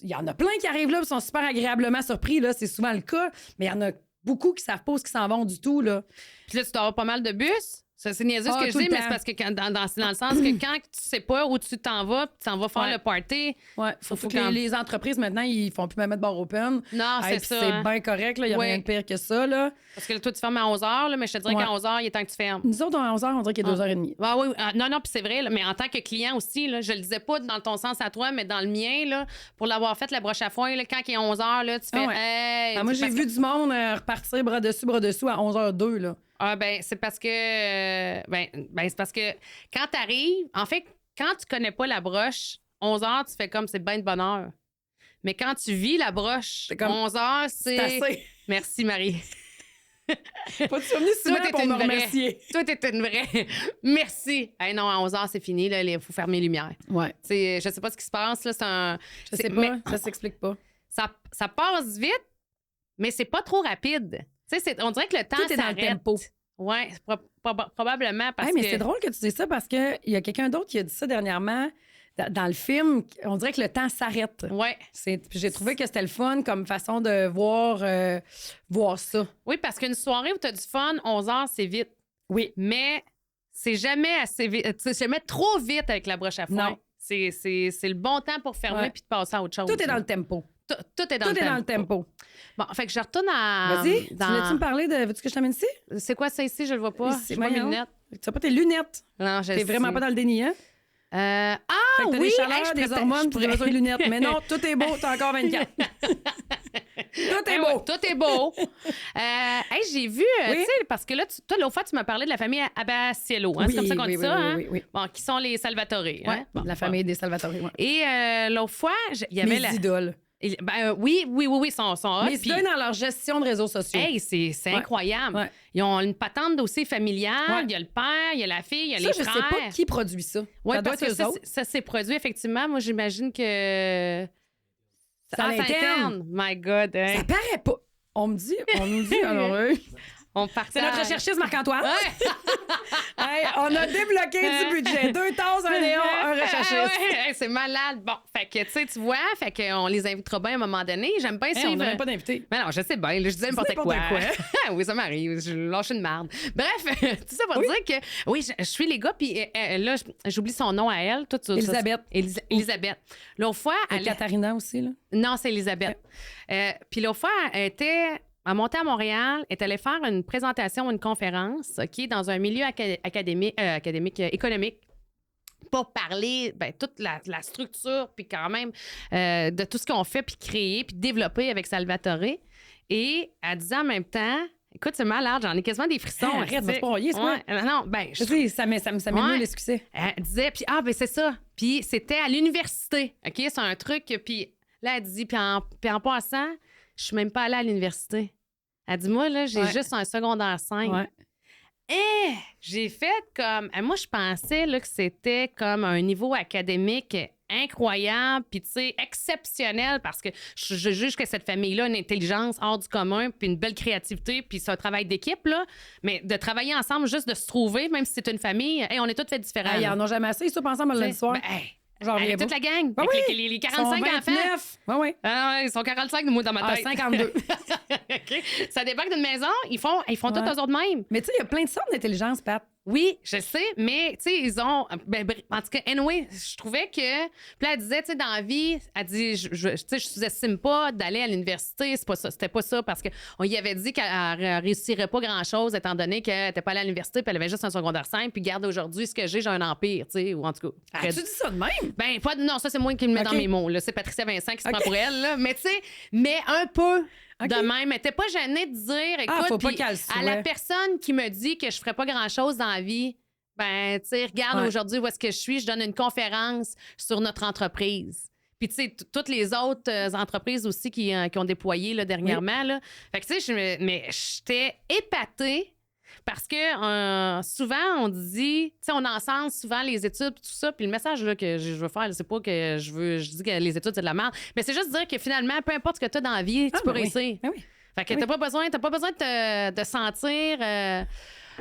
il y en a plein qui arrivent là et sont super agréablement surpris, là. C'est souvent le cas. Mais il y en a beaucoup qui savent pas où ils s'en vont du tout, là. Puis là, tu dois avoir pas mal de bus? Ça, c'est niaiseux ce que je dis, mais c'est parce que dans le sens que quand tu sais pas où tu t'en vas, puis tu t'en vas faire le party. Ouais, faut que les entreprises, maintenant, ils font plus même mettre bar open. Non, c'est ça. C'est bien correct, là. Il y a rien de pire que ça, là. Parce que là, toi, tu fermes à 11 h, là, mais je te dirais qu'à 11 h, il est temps que tu fermes. Nous autres, à 11 h, on dirait qu'il est 2h30. Ah, oui, non, puis c'est vrai, là, mais en tant que client aussi, là, je le disais pas dans ton sens à toi, mais dans le mien, là, pour l'avoir fait, la broche à foin, là, quand il est 11 h, là, tu fais. Hey, moi, j'ai vu du monde repartir bras dessous à 11h02, là. Ah, ben, c'est parce que. C'est parce que quand t'arrives, en fait, quand tu connais pas la broche, 11 h, tu fais comme c'est bien de bonne heure. Mais quand tu vis la broche, comme 11 h, c'est. assez. Merci, Marie. Pas de souvenir souvent pour me remercier. Toi, t'es une vraie. Merci. Hey, non, à 11 h, c'est fini. Il faut fermer les lumières. Ouais. Je sais pas ce qui se passe. Là, je sais pas. Ça s'explique pas. Ça passe vite, mais c'est pas trop rapide. On dirait que le temps tout est dans le tempo. Oui, probablement parce mais que... c'est drôle que tu dises ça parce qu'il y a quelqu'un d'autre qui a dit ça dernièrement. Dans le film, on dirait que le temps s'arrête. Oui. J'ai trouvé que c'était le fun comme façon de voir ça. Oui, parce qu'une soirée où tu as du fun, 11 h, c'est vite. Oui. Mais c'est jamais assez vite. C'est jamais trop vite avec la broche à foin. Non. C'est le bon temps pour fermer puis de passer à autre chose. Tout est dans le tempo. Tout est dans le tempo. Bon, fait que je retourne à... Vas-y, voulais-tu me parler de... Veux-tu que je t'amène ici? C'est quoi ça ici? Je le vois pas. J'ai pas mes lunettes. Tu n'as pas tes lunettes. Non, je sais. T'es vraiment pas dans le déni, hein? Fait que t'as des chaleurs, des hormones, tu as besoin de lunettes. Mais non, tout est beau, t'as encore 24. Tout est beau. Tout est beau. J'ai vu, tu sais, parce que là, toi, l'autre fois, tu m'as parlé de la famille Abbassiello. Hein? C'est comme ça qu'on dit ça, hein? Oui. Bon, qui sont les Salvatore. Hein? Bon, la famille des Salvatore, oui. Et l'autre fois, il y avait mes idoles. Oui, sont hot. Mais c'est dans leur gestion de réseaux sociaux. Hey, c'est incroyable. Ouais. Ils ont une patente dossier familiale. Il y a le père, il y a la fille, il y a les frères. Je sais pas qui produit ça. Oui, parce que ça s'est produit, effectivement. Moi, j'imagine que... C'est à l'interne. My God. Hein. Ça paraît pas. On nous dit, alors on partage. C'est notre recherchiste Marc-Antoine. Ouais. Hey, on a débloqué du budget. 2 tasses, un néon, un recherchiste. Ouais. C'est malade. Bon, fait que tu vois, fait qu'on les invitera bien à un moment donné. J'aime bien suivre. On n'aurait pas d'invités. Mais non, je sais bien. Je disais n'importe quoi. Oui, ça m'arrive. Je lâche une marde. Bref, tout ça pour dire que oui, je suis les gars, puis là, j'oublie son nom à elle. Elisabeth. Elisabeth. L'autre fois. Katharina aussi, là. Non, c'est Elisabeth. Puis l'autre fois, elle montait à Montréal, est allée faire une présentation, une conférence, OK, dans un milieu économique, pour parler toute la structure, puis quand même de tout ce qu'on fait, puis créer, puis développer avec Salvatore. Et elle disait en même temps, écoute, c'est malade, j'en ai quasiment des frissons. Arrête, va se broyer, c'est quoi? Non, ça met mieux les succès. Elle disait, puis c'est ça. Puis c'était à l'université, OK, c'est un truc, puis là, elle dit, puis en passant, je suis même pas allée à l'université. Elle dit, moi, là, j'ai juste un secondaire 5. Ouais. Et j'ai fait comme... Moi, je pensais là, que c'était comme un niveau académique incroyable, puis tu sais, exceptionnel, parce que je juge que cette famille-là a une intelligence hors du commun, puis une belle créativité, puis c'est un travail d'équipe, là. Mais de travailler ensemble, juste de se trouver, même si c'est une famille, on est toutes fait différents. Ils en ont jamais assez, ils sont ensemble le lundi soir. Avec toute la gang. Ben avec les 45 enfants. Oui. Ils sont 45, moi, dans ma tête. 52. OK. Ça débarque d'une maison, ils font tous eux autres mêmes. Mais tu sais, il y a plein de sortes d'intelligence, Pat. Oui, je sais, mais tu sais, ils ont. En tout cas, anyway, je trouvais que. Puis là, elle disait, tu sais, dans la vie, elle dit, je sous-estime pas d'aller à l'université, c'est pas ça. C'était pas ça parce qu'on y avait dit qu'elle réussirait pas grand-chose étant donné qu'elle n'était pas allée à l'université puis elle avait juste un secondaire 5. Puis garde aujourd'hui ce que j'ai un empire, tu sais, ou en tout cas. Tu dis ça de même? Ben, pas. Non, ça, c'est moi qui le mets dans mes mots, là. C'est Patricia Vincent qui se prend pour elle, là. Mais tu sais, mais un peu. De même, elle était pas gênée de dire, écoute, faut pas qu'elle à la personne qui me dit que je ferais pas grand-chose dans la vie, ben, tu sais, regarde aujourd'hui où est-ce que je suis, je donne une conférence sur notre entreprise. Puis, tu sais, toutes les autres entreprises aussi qui ont déployé là, dernièrement, là. Fait que, tu sais, mais j'étais épatée parce que souvent, on dit, tu sais, on encense souvent les études tout ça. Puis le message là, que je veux faire, c'est pas que je dis que les études, c'est de la merde, mais c'est juste dire que finalement, peu importe ce que tu as dans la vie, tu peux réussir. Oui. Fait que t'as pas besoin de sentir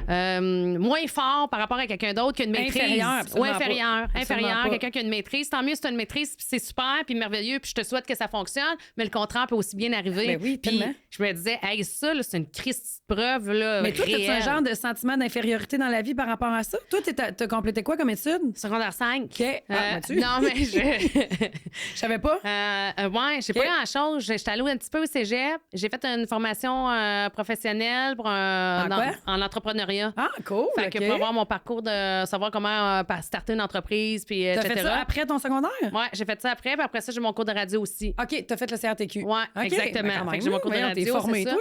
moins fort par rapport à quelqu'un d'autre qui a une maîtrise. Inférieur. Quelqu'un qui a une maîtrise. Tant mieux si tu as une maîtrise, puis c'est super, puis merveilleux, puis je te souhaite que ça fonctionne, mais le contraire peut aussi bien arriver. Ben oui, puis tellement. je me disais, hey, ça, là, c'est une Christie de preuve. Là, mais toi, réelle. as-tu un genre de sentiment d'infériorité dans la vie par rapport à ça? Toi, t'as complété quoi comme étude? Secondaire 5. OK. Non, mais je savais pas. Ouais, j'ai pas grand-chose. J'étais allée un petit peu au cégep. J'ai fait une formation professionnelle pour en entrepreneuriat. Ah, cool. Fait que pour avoir mon parcours de savoir comment starter une entreprise, puis etc. T'as fait ça après ton secondaire? Ouais, j'ai fait ça après, puis après ça, j'ai mon cours de radio aussi. OK, t'as fait le CRTQ. Ouais, exactement. Fait que j'ai mon cours de radio. T'es formée, toi?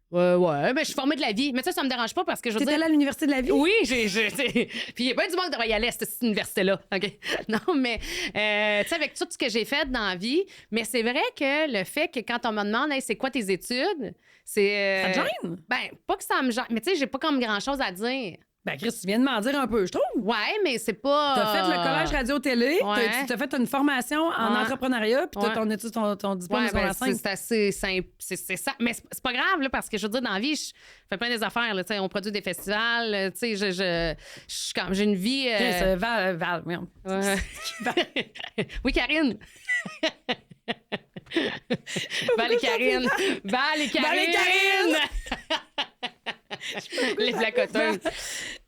Ouais, mais je suis formée de la vie. Mais ça me dérange pas parce que je veux dire... T'étais allée à l'Université de la vie? Oui, puis il y a bien du monde qui devrait y aller à cette université-là. OK? Non, mais, tu sais, avec tout ce que j'ai fait dans la vie, mais c'est vrai que le fait que quand on me demande, hey, c'est quoi tes études, c'est. Ça te gêne? Ben, pas que ça me gêne, mais tu sais, j'ai pas comme grand-chose à dire. Ben, Chris, tu viens de m'en dire un peu, je trouve. Ouais, mais c'est pas. T'as fait le collège radio-télé, Ouais. t'as fait une formation en entrepreneuriat, puis t'as ton étude, ton diplôme de secondaire 5. C'est assez simple. C'est ça. Mais c'est pas grave, là, parce que je veux dire, dans la vie, je fais plein des affaires. Là, on produit des festivals. Tu sais, j'ai une vie. Val, merde. Ouais. Oui, Karine. Val et Karine. Les flacoteuses.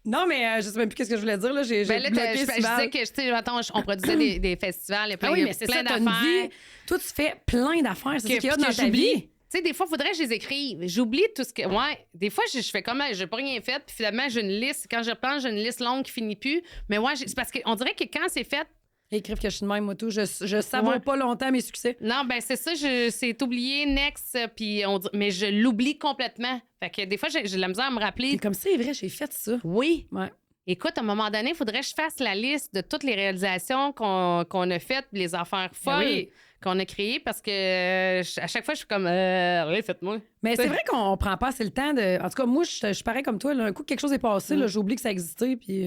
Non, mais je sais même plus qu'est-ce que je voulais dire. Là. J'ai Ben là, bloqué je disais que, tu sais, attends, on produisait des festivals, Ah oui, mais c'est ça, t'as une vie. Toi, tu fais plein d'affaires. C'est ce qu'il y a dans ta vie. Tu sais, des fois, il faudrait que je les écrive. J'oublie tout ce que. Ouais, des fois, je fais comme, j'ai pas rien fait, puis finalement, j'ai une liste. Quand je repense, j'ai une liste longue qui finit plus. Mais ouais, c'est parce qu'on dirait que quand c'est fait. Écrive que je suis de même, moi, tout. Je savoure pas longtemps mes succès. Non, ben c'est ça, c'est oublié, next, puis mais je l'oublie complètement. Fait que des fois, j'ai la misère à me rappeler. C'est comme c'est vrai, j'ai fait ça. Oui. Ouais. Écoute, à un moment donné, il faudrait que je fasse la liste de toutes les réalisations qu'on a faites, les affaires folles qu'on a créées, parce que à chaque fois, je suis comme, oui, faites-moi. Mais c'est vrai qu'on prend pas assez le temps de. En tout cas, moi, je suis pareil comme toi. Là, un coup, quelque chose est passé, là, j'oublie que ça existait. Puis,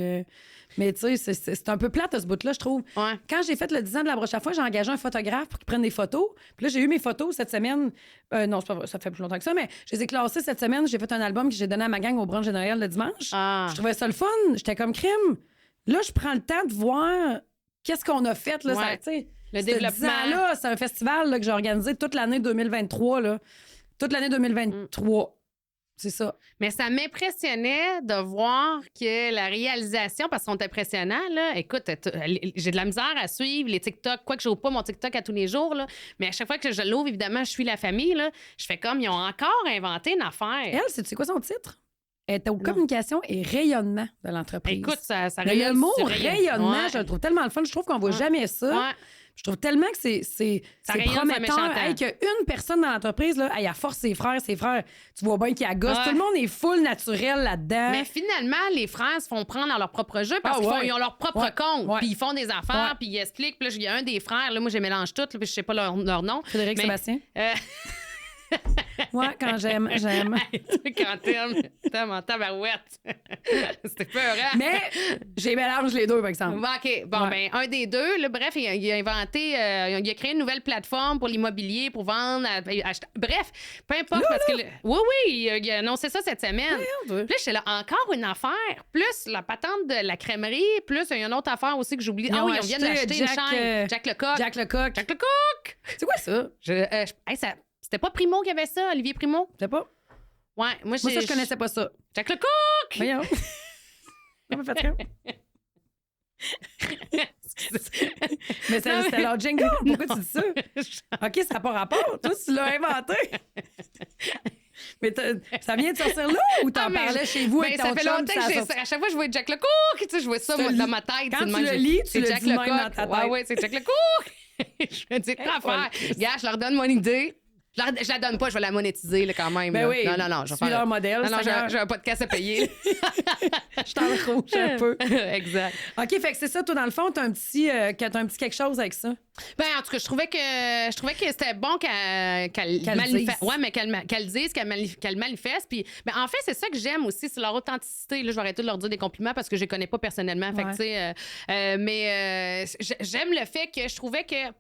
mais tu sais, c'est un peu plate, ce bout-là, je trouve. Ouais. Quand j'ai fait le 10 ans de la broche à foin, j'ai engagé un photographe pour qu'il prenne des photos. Puis là, j'ai eu mes photos cette semaine. Non, c'est pas vrai, ça fait plus longtemps que ça, mais je les ai classées cette semaine. J'ai fait un album que j'ai donné à ma gang au brunch de Noël le dimanche. Ah. Je trouvais ça le fun. J'étais comme crime. Là, je prends le temps de voir qu'est-ce qu'on a fait. Là, Ouais. ça, tu sais, Le ce développement. 10 ans-là, c'est un festival là, que j'ai organisé toute l'année 2023. Là. Toute l'année 2023. C'est ça. Mais ça m'impressionnait de voir que la réalisation, parce qu'on est impressionnant, là, écoute, j'ai de la misère à suivre les TikTok, quoique je n'ouvre pas mon TikTok à tous les jours, là, mais à chaque fois que je l'ouvre, évidemment, je suis la famille, là, je fais comme, ils ont encore inventé une affaire. Elle, c'est quoi son titre? Elle est aux communications et rayonnement de l'entreprise. Écoute, ça Mais rayonne le mot sur rayonnement, Ouais. je le trouve tellement le fun. Je trouve qu'on voit jamais ça. Ouais. Je trouve tellement que c'est rayonne sur le prometteur. méchant temps. Hey, qu'une personne dans l'entreprise, là, elle force ses frères, tu vois bien qu'ils agosent. Ouais. Tout le monde est full naturel là-dedans. Mais finalement, les frères se font prendre dans leur propre jeu parce qu'ils ont leur propre compte. Ouais. Puis ils font des affaires, Ouais. puis ils expliquent. Puis là, il y a un des frères, là, moi, je les mélange toutes, là, puis je sais pas leur nom. Frédéric Mais, Sébastien. euh, Ouais, quand j'aime. quand t'aimes en tabarouette. C'était peurant. Mais j'ai mélange les deux, par exemple. Bon, OK. Bon, Ouais. un des deux, là, bref, il a inventé, il a créé une nouvelle plateforme pour l'immobilier, pour vendre, acheter. Bref, peu importe, parce que. Oui, il a annoncé ça cette semaine. Puis là, j'étais là, encore une affaire, plus la patente de la crèmerie, plus il y a une autre affaire aussi que j'oublie. Ah oui, on vient d'acheter une chaîne. Jack Lecoq. Jack Lecoq. Jack Lecoq! C'est quoi ça? C'était pas Primo qui avait ça, Olivier Primo? Je sais pas. Ouais, moi, Moi, ça, je connaissais pas ça. Jack Lecoq! Voyons. Ça m'a fait rire. Mais c'était leur jingle. Pourquoi tu dis ça? OK, ça n'a pas rapport. Toi, tu l'as inventé. Mais ça vient de sortir là ou t'en parlais chez vous avec ton ça fait chum, longtemps que à chaque fois je vois Jack Lecoq, tu sais, je vois ça moi, dans ma tête. Quand c'est tu le lis, tu le Jack dis même Lecoq. dans ta tête. Ouais, c'est Jack Lecoq. Je me dis, quoi faire? Gars, je leur donne mon idée. Je la donne pas, je vais la monétiser là, quand même. Ben là. oui. Non, je vais faire leur modèle. Non, j'ai un podcast à payer. Je suis dans le rouge un peu. Exact. OK, fait que c'est ça, toi, dans le fond, t'as un petit quelque chose avec ça. Ben, en tout cas, je trouvais que c'était bon qu'elle manifeste. Ouais, mais qu'elle dise, qu'elle manifeste. Puis, ben, en fait, c'est ça que j'aime aussi, c'est leur authenticité. Là, je vais arrêter de leur dire des compliments parce que je les connais pas personnellement. Fait que, tu sais, mais j'aime le fait que je trouvais que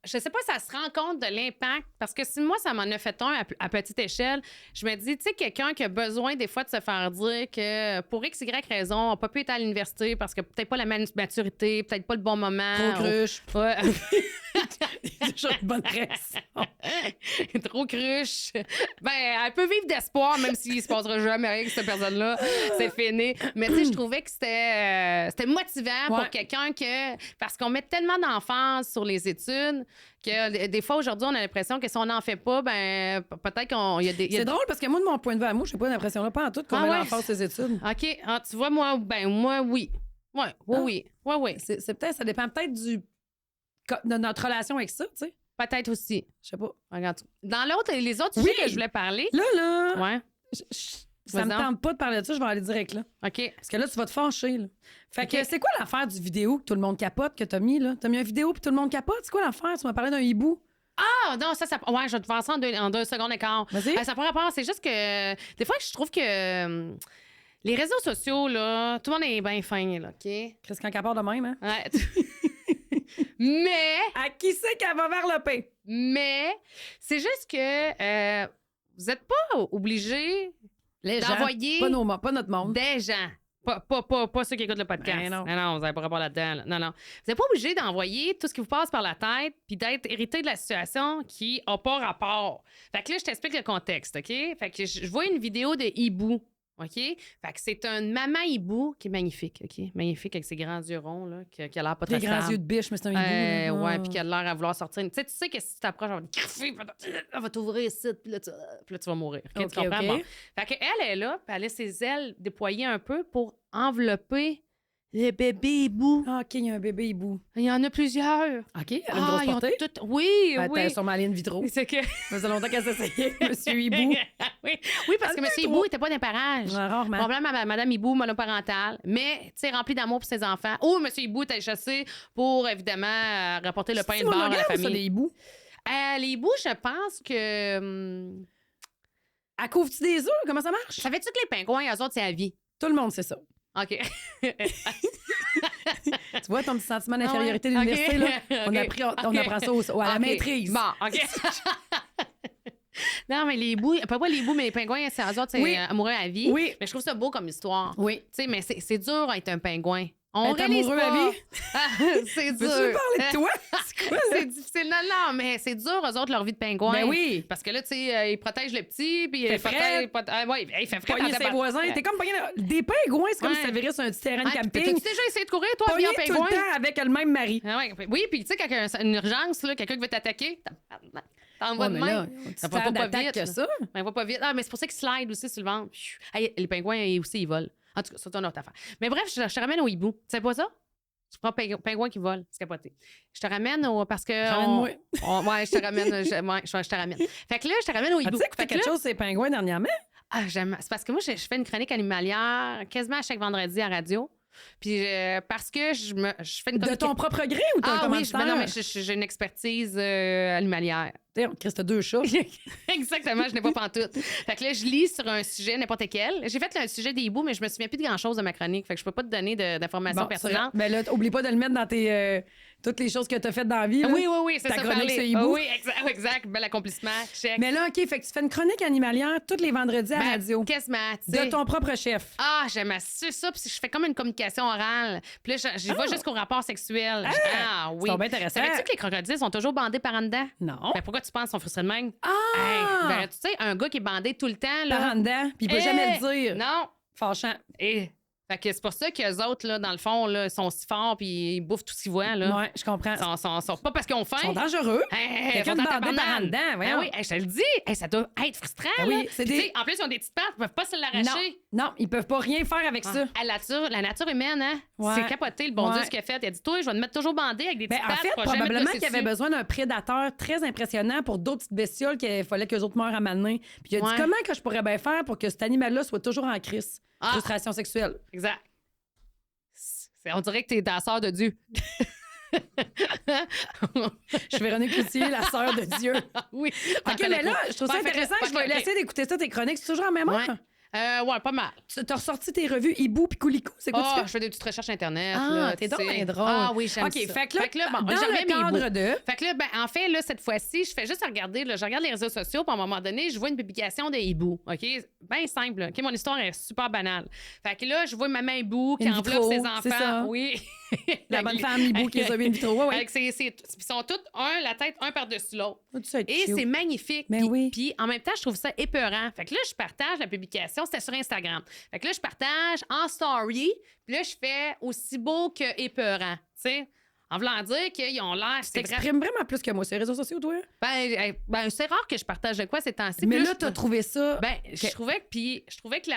je sais pas si ça se rend compte de l'impact, parce que si moi, ça m'en a fait un à petite échelle, je me dis, tu sais, quelqu'un qui a besoin des fois de se faire dire que pour X, Y raison, n'a pas pu être à l'université parce que peut-être pas la maturité, peut-être pas le bon moment. Trop cruche. Ouais. C'est toujours une bonne raison. Trop cruche. Ben, elle peut vivre d'espoir, même s'il se passera jamais rien avec cette personne-là. C'est fini. Mais tu sais, je trouvais que c'était motivant pour quelqu'un parce qu'on met tellement d'emphase sur les études que des fois, aujourd'hui, on a l'impression que si on n'en fait pas, ben peut-être qu'il y a des... C'est drôle parce que moi, de mon point de vue à moi, je n'ai pas l'impression-là, pas en tout, qu'on met l'emphase sur les études. OK. Ah, tu vois, moi, oui. Oui. C'est peut-être, ça dépend peut-être de notre relation avec ça, tu sais. Peut-être aussi. Je sais pas. Regarde. Dans les autres sujets que je voulais parler... Là... Ouais. Ça me tente pas de parler de ça, je vais aller direct là. OK. Parce que là, tu vas te fâcher, là. Fait que c'est quoi l'affaire du vidéo que tout le monde capote que t'as mis, là? T'as mis une vidéo puis tout le monde capote? C'est quoi l'affaire? Tu m'as parlé d'un hibou. Ah, non, ça... Ouais, je vais te faire ça en 2 secondes et quart. Vas-y. Ça prend rapport. C'est juste que... Des fois, je trouve que... les réseaux sociaux, là, tout le monde est bien fin, là, OK? Christian Capard de même, hein? Ouais. Mais... À qui c'est qu'elle va vers le pain? Mais c'est juste que vous n'êtes pas obligés d'envoyer... Pas notre monde. Des gens. Pas ceux qui écoutent le podcast. Ben non. Non, vous n'avez pas rapport là-dedans. Là. Non. Vous n'êtes pas obligé d'envoyer tout ce qui vous passe par la tête puis d'être hérité de la situation qui n'a pas rapport. Fait que là, je t'explique le contexte, OK? Fait que je vois une vidéo de hibou. OK? Fait que c'est une maman hibou qui est magnifique, OK? Magnifique avec ses grands yeux ronds, là, qui a l'air pas très Des grands stable. yeux de biche, mais c'est un hibou. Ouais, puis qui a l'air à vouloir sortir. Tu sais que si tu t'approches, elle va t'ouvrir ici, puis là, tu vas mourir. OK? Tu comprends? Bon. Fait qu'elle est là, puis elle a ses ailes déployées un peu pour envelopper le bébé hibou. Ah, OK, il y a un bébé hibou. Il y en a plusieurs. OK, elle a une grosse portée. Oui. Sur ma ligne vitro. C'est que... Ça faisait longtemps qu'elle s'essayait, Monsieur Hibou. oui, parce que Monsieur Hibou n'était pas d'un parage. Rarement. Problème à Madame Hibou, monoparentale, mais, tu sais, rempli d'amour pour ses enfants. Ou Monsieur Hibou était chassé pour, évidemment, rapporter le pain de beurre à la famille. Ça, les hiboux? Les hiboux, je pense que... Elle couvre-tu des œufs? Comment ça marche? Savais-tu que les pingouins, eux autres, c'est à vie? Tout le monde sait ça. OK. Tu vois ton petit sentiment d'infériorité de l'université, là? On apprend ça à la maîtrise. Bon, OK. Non, mais les hiboux, pas les hiboux, mais les pingouins, c'est eux autres, c'est amoureux à vie. Oui. Mais je trouve ça beau comme histoire. Oui. Tu sais, mais c'est dur d'être un pingouin. On réalise amoureux à vie? C'est dur. Veux-tu parler de toi? C'est quoi, c'est difficile. Non, mais c'est dur, eux autres, leur vie de pingouin. Ben oui. Parce que là, tu sais, ils protègent le petit, puis il fait il fait frais. Pogner ses voisins. T'es comme pogné des pingouins, c'est comme si ça virait sur un petit terrain de camping. T'as-tu déjà essayé de courir, toi, bien pingouin? Tout le temps avec le même mari. Oui, puis tu sais, quand il y a une urgence, là, quelqu'un qui veut t'attaquer, t'envoies de main. Ça va pas vite. Que ça. Ça va pas vite. Ah, mais c'est pour ça qu'ils slide aussi sur le ventre. Les pingouins, aussi, ils volent. En tout cas, c'est une autre affaire. Mais bref, je te ramène au hibou. Tu sais pas ça? Tu prends pingouin qui vole, c'est capoté. Je te ramène parce que. Ramène-moi. Je te ramène. Je te ramène. Fait que là, je te ramène au hibou. Tu sais écouté quelque chose, ces pingouins, dernièrement? Ah, j'aime. C'est parce que moi, je fais une chronique animalière quasiment à chaque vendredi à radio. Puis parce que je fais une De ton propre gré ou t'as un commanditaire? Non, mais j'ai une expertise animalière. Chris, t'as 2 chats. Exactement, je n'ai pas pantoute. Fait que là, je lis sur un sujet, n'importe quel. J'ai fait le sujet des hiboux, mais je me souviens plus de grand-chose de ma chronique. Fait que je peux pas te donner d'informations pertinentes. Mais là, oublie pas de le mettre dans tes toutes les choses que t'as faites dans la vie. Là. Oui, c'est ta ça. Chronique sur hibou. Oui, exact. Bel accomplissement. Check. Mais là, OK, fait que tu fais une chronique animalière tous les vendredis à la radio. Quasiment. De ton propre chef. Ah, j'aime assez ça. Puis je fais comme une communication orale. Puis là, j'y vais jusqu'au rapport sexuel. Oui. C'est bien intéressant. Savais-tu que les crocodiles sont toujours bandés par en dedans? Non. Ben, pourquoi tu penses qu'ils sont frustrés de même? Ah! Tu sais, un gars qui est bandé tout le temps. Là, par en dedans, puis il peut jamais le dire. Non. Fâchant. Fait que c'est pour ça qu'eux autres, là, dans le fond, là, sont si forts puis ils bouffent tout ce qu'ils voient. Là. Ouais, je comprends. Ils sont pas parce qu'ils ont faim. Ils sont dangereux. Quelqu'un de bandé par en dedans, voyons. Je te le dis. Ça doit être frustrant. Oui, En plus, ils ont des petites pattes, ils peuvent pas se l'arracher. Non, ils peuvent pas rien faire avec ça. La nature humaine, hein? Ouais. C'est capoté, le bon Dieu, ce qu'il a fait. Il a dit, toi, je vais te mettre toujours bandé avec des petites pattes. En fait, probablement qu'il y avait besoin d'un prédateur très impressionnant pour d'autres petites bestioles qu'il fallait qu'eux autres meurent à maner. Puis il a dit, comment que je pourrais bien faire pour que cet animal-là soit toujours en crise? Frustration sexuelle. Exact. On dirait que t'es la sœur de Dieu. Je suis Véronique Cloutier, la sœur de Dieu. Oui. OK, mais là, je trouve ça intéressant. Je vais essayer d'écouter ça, tes chroniques. C'est toujours en mémoire? Ouais, pas mal. T'as ressorti tes revues Hibou puis Coulicou, c'est quoi tu fais? Je fais des petites recherches Internet. Ah, là, t'es donc bien drôle. Ah oui, j'aime ça. OK, fait que là, bon, dans le cadre de... Fait que là, en fait, là, cette fois-ci, je fais juste regarder, là, je regarde les réseaux sociaux, puis à un moment donné, je vois une publication de Hibou, OK? Bien simple, OK? Mon histoire est super banale. Fait que là, je vois maman Hibou qui enveloppe ses enfants. C'est ça. Oui. La bonne femme Hibou qui les a mis une vitro. Ouais. Ils sont tous la tête un par-dessus l'autre. Et cute. c'est magnifique. Mais oui. Puis en même temps, je trouve ça épeurant. Fait que là, je partage la publication. C'était sur Instagram. Fait que là, je partage en story. Puis là, je fais aussi beau que épeurant. Tu sais? En voulant dire qu'ils ont l'air... Tu t'exprimes vraiment plus que moi sur les réseaux sociaux, toi? Ben, c'est rare que je partage de quoi ces temps-ci. Mais là, t'as trouvé ça... Ben, je trouvais que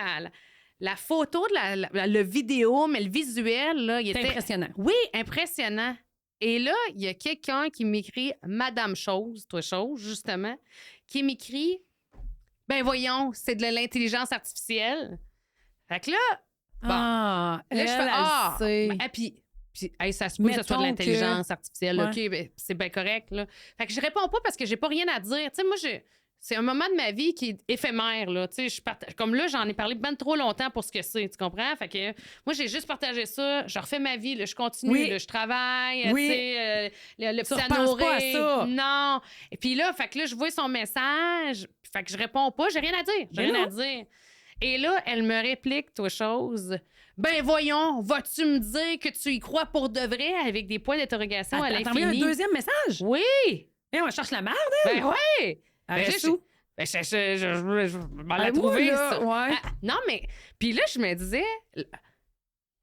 la photo, le vidéo, mais le visuel, là, il était... impressionnant. Oui, impressionnant. Et là, il y a quelqu'un qui m'écrit, Madame Chose, toi Chose, justement, qui m'écrit, ben voyons, c'est de l'intelligence artificielle. Fait que là, bon, là, je fais, puis ça se peut que ce soit de l'intelligence artificielle, ouais. OK, ben, c'est bien correct, là. Fait que je réponds pas parce que j'ai pas rien à dire. Tu sais, moi, c'est un moment de ma vie qui est éphémère, là. Tu sais, comme là, j'en ai parlé ben trop longtemps pour ce que c'est, tu comprends? Fait que moi, j'ai juste partagé ça. Je refais ma vie, là. Je continue, là. Je travaille, tu sais, le petit à nourrir. Pas à ça. Non. Et puis là, fait que là, je vois son message. Fait que je réponds pas. J'ai rien à dire. J'ai rien à dire. Et là, elle me réplique, toi, chose. Ben voyons, vas-tu me dire que tu y crois pour de vrai avec des points d'interrogation à l'infini? T'as envoyé un deuxième message? Oui. Et on cherche la merde, Ben oui. Je m'en ai trouvé ça. Ouais. Non, mais... Puis là, je me disais,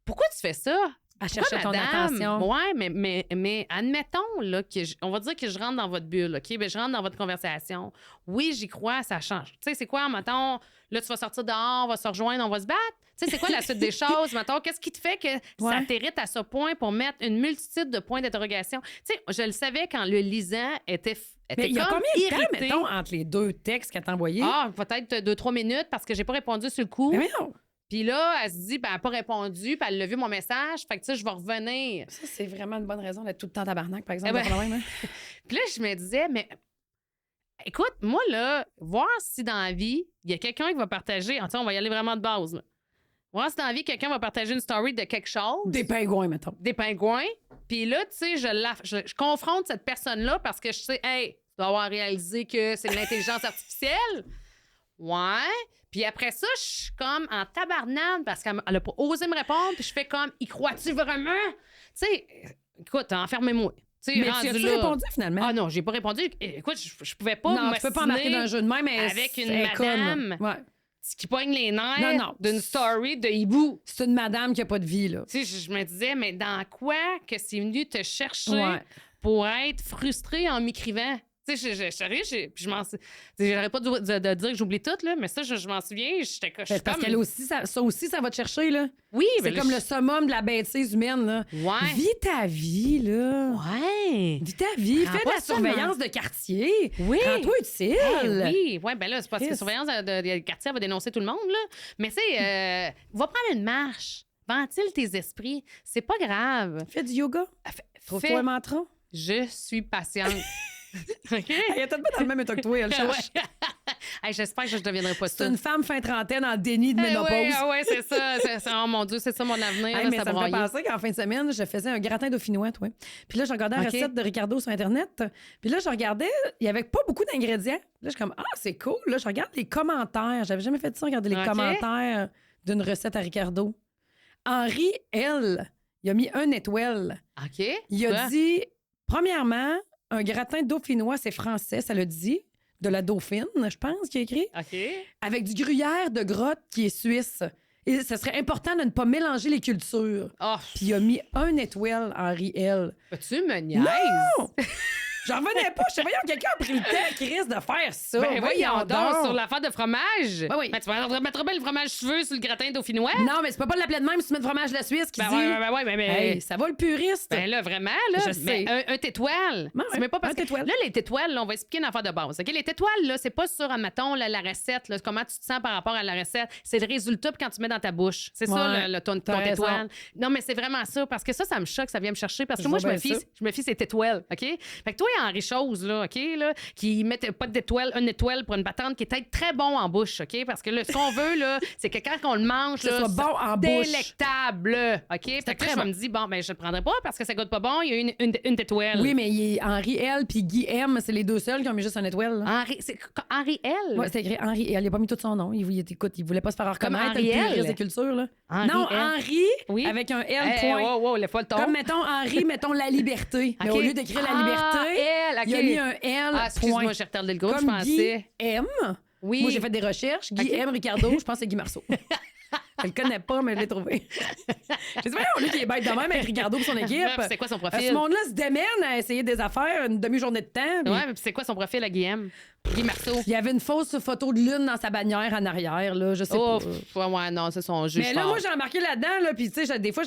pourquoi tu fais ça? À chercher ton attention. Ouais, mais admettons, là, on va dire que je rentre dans votre bulle, OK? Ben, je rentre dans votre conversation. Oui, j'y crois, ça change. Tu sais, c'est quoi, mettons, là, tu vas sortir dehors, on va se rejoindre, on va se battre? Tu sais, c'est quoi la suite des choses? Mettons, qu'est-ce qui te fait que ça t'irrite à ce point pour mettre une multitude de points d'interrogation? Tu sais, je le savais quand le lisant était mais il y a comme combien de temps, irrité. mettons, entre les deux textes qu'elle t'a envoyés? Ah, peut-être 2-3 minutes parce que j'ai pas répondu sur le coup. Mais non. Puis là, elle se dit, ben, elle n'a pas répondu, puis elle l'a vu mon message. Fait que, tu sais, je vais revenir. Ça, c'est vraiment une bonne raison d'être tout le temps tabarnak, par exemple. Eh ben, puis là, je me disais, mais écoute, moi, là, voir si dans la vie, il y a quelqu'un qui va partager. On va y aller vraiment de base, là. Voir si dans la vie, quelqu'un va partager une story de quelque chose. Des pingouins, mettons. Des pingouins. Puis là, tu sais, je confronte cette personne-là parce que je sais, hey, tu dois avoir réalisé que c'est de l'intelligence artificielle. Ouais. Puis après ça, je suis comme en tabarnane parce qu'elle n'a pas osé me répondre. Puis je fais comme, y crois-tu vraiment? Tu sais, écoute, enfermez-moi. Mais tu as-tu répondu finalement? Ah non, j'ai pas répondu. Écoute, je pouvais pas non, tu peux pas embarquer d'un jeu de même avec une madame qui pogne les nerfs d'une story de hibou. C'est une madame qui a pas de vie, là. Tu sais, je me disais, mais dans quoi que c'est venu te chercher pour être frustrée en m'écrivant? Tu sais, j'aurais pas de dire que j'oublie tout, là, mais ça, je m'en souviens. J'étais parce qu'elle aussi, ça aussi, ça va te chercher, là. Oui, c'est comme le summum de la bêtise humaine, là. Ouais. Vis ta vie, là. Ouais. Vis ta vie. Fais de la surveillance de quartier. Oui. Rends-toi utile. Oui. Ouais, ben là, c'est parce que la surveillance de quartier, elle va dénoncer tout le monde, là. Mais, tu sais, va prendre une marche. Ventile tes esprits. C'est pas grave. Fais du yoga. Trouve-toi un mantra. Je suis patiente. OK? Elle est peut-être pas dans le même état que toi, elle cherche. Hey, j'espère que je ne deviendrai pas ça. C'est une femme fin trentaine en déni de ménopause. Oui, c'est ça. Oh mon Dieu, c'est ça mon avenir. Hey, mais ça me fait penser qu'en fin de semaine, je faisais un gratin dauphinois, toi. Puis là, je regardais la recette de Ricardo sur Internet. Puis là, je regardais, il n'y avait pas beaucoup d'ingrédients. Là, je suis comme, ah, c'est cool. Là, je regarde les commentaires. J'avais jamais fait ça, regarder les commentaires d'une recette à Ricardo. Henri, il a mis 1 étoile. OK. Il a dit, premièrement, un gratin dauphinois, c'est français, ça le dit. De la Dauphine, je pense, qu'il a écrit. OK. Avec du gruyère de grotte qui est suisse. Et ce serait important de ne pas mélanger les cultures. Oh. Puis il a mis 1 étoile, Henri L. Tu me niaises? Non! J'en revenais pas. Je sais, voyons, quelqu'un a pris le temps, Chris, de faire ça. Ben voyons donc, sur l'affaire de fromage. Ben oui. Ben, tu vas mettre bien le fromage cheveux sur le gratin dauphinois? Non, mais tu peux pas l'appeler de même si tu mets du fromage de la Suisse qui dit... Ben, hey, ça va le puriste. Ben là, vraiment, là. Je sais. Un tétoile. Non, tu mets pas parce que... tétoile. Là, les tétoiles, là, on va expliquer une affaire de base. OK? Les tétoiles, là, c'est pas sur, admettons, la recette, là, comment tu te sens par rapport à la recette. C'est le résultat quand tu mets dans ta bouche. C'est ça, ton tétoile. Non, mais c'est vraiment ça. Parce que ça me choque, ça vient me chercher. Parce que moi, je me fie ces tétoiles. OK? Fait que toi, Henri Chose, là, OK, là, qui mettait pas d'étoile, une étoile pour une patente, qui était très bon en bouche, OK? Parce que là, ce qu'on veut, là, c'est que quand on le mange, là, soit bon en bouche. Délectable, OK? Fait que là, je me dis, bon, ben, je le prendrai pas parce que ça goûte pas bon, il y a une étoile. Oui, mais Henri L puis Guy M, c'est les deux seuls qui ont mis juste une étoile. Henri L? Oui, c'est écrit Henri L. Il a pas mis tout son nom. Il voulait pas se faire reconnaître. Henri L. Le puriste de culture, là. Non, Henri avec un L point. Wow, le fois le ton. Comme, mettons, Henri, mettons la liberté. Mais au lieu d'écrire la liberté, il a mis un L. Excuse-moi, j'ai retardé le groupe, comme je pensais. Guy M. Oui. Moi, j'ai fait des recherches. Guy M. Ricardo, je pense que c'est Guy Marceau. Je le connais pas, mais je l'ai trouvé. J'ai dit, lui qui est bête de même avec Ricardo et son équipe. C'est quoi son profil? Ce monde-là se démène à essayer des affaires une demi-journée de temps. Puis... Ouais, mais c'est quoi son profil à Guillaume? Guy Marceau. Il y avait une fausse photo de lune dans sa bannière en arrière, là. Je sais pas. Ouais, non, c'est son juge. Mais là, moi, j'ai remarqué là-dedans, là, puis tu sais, des fois,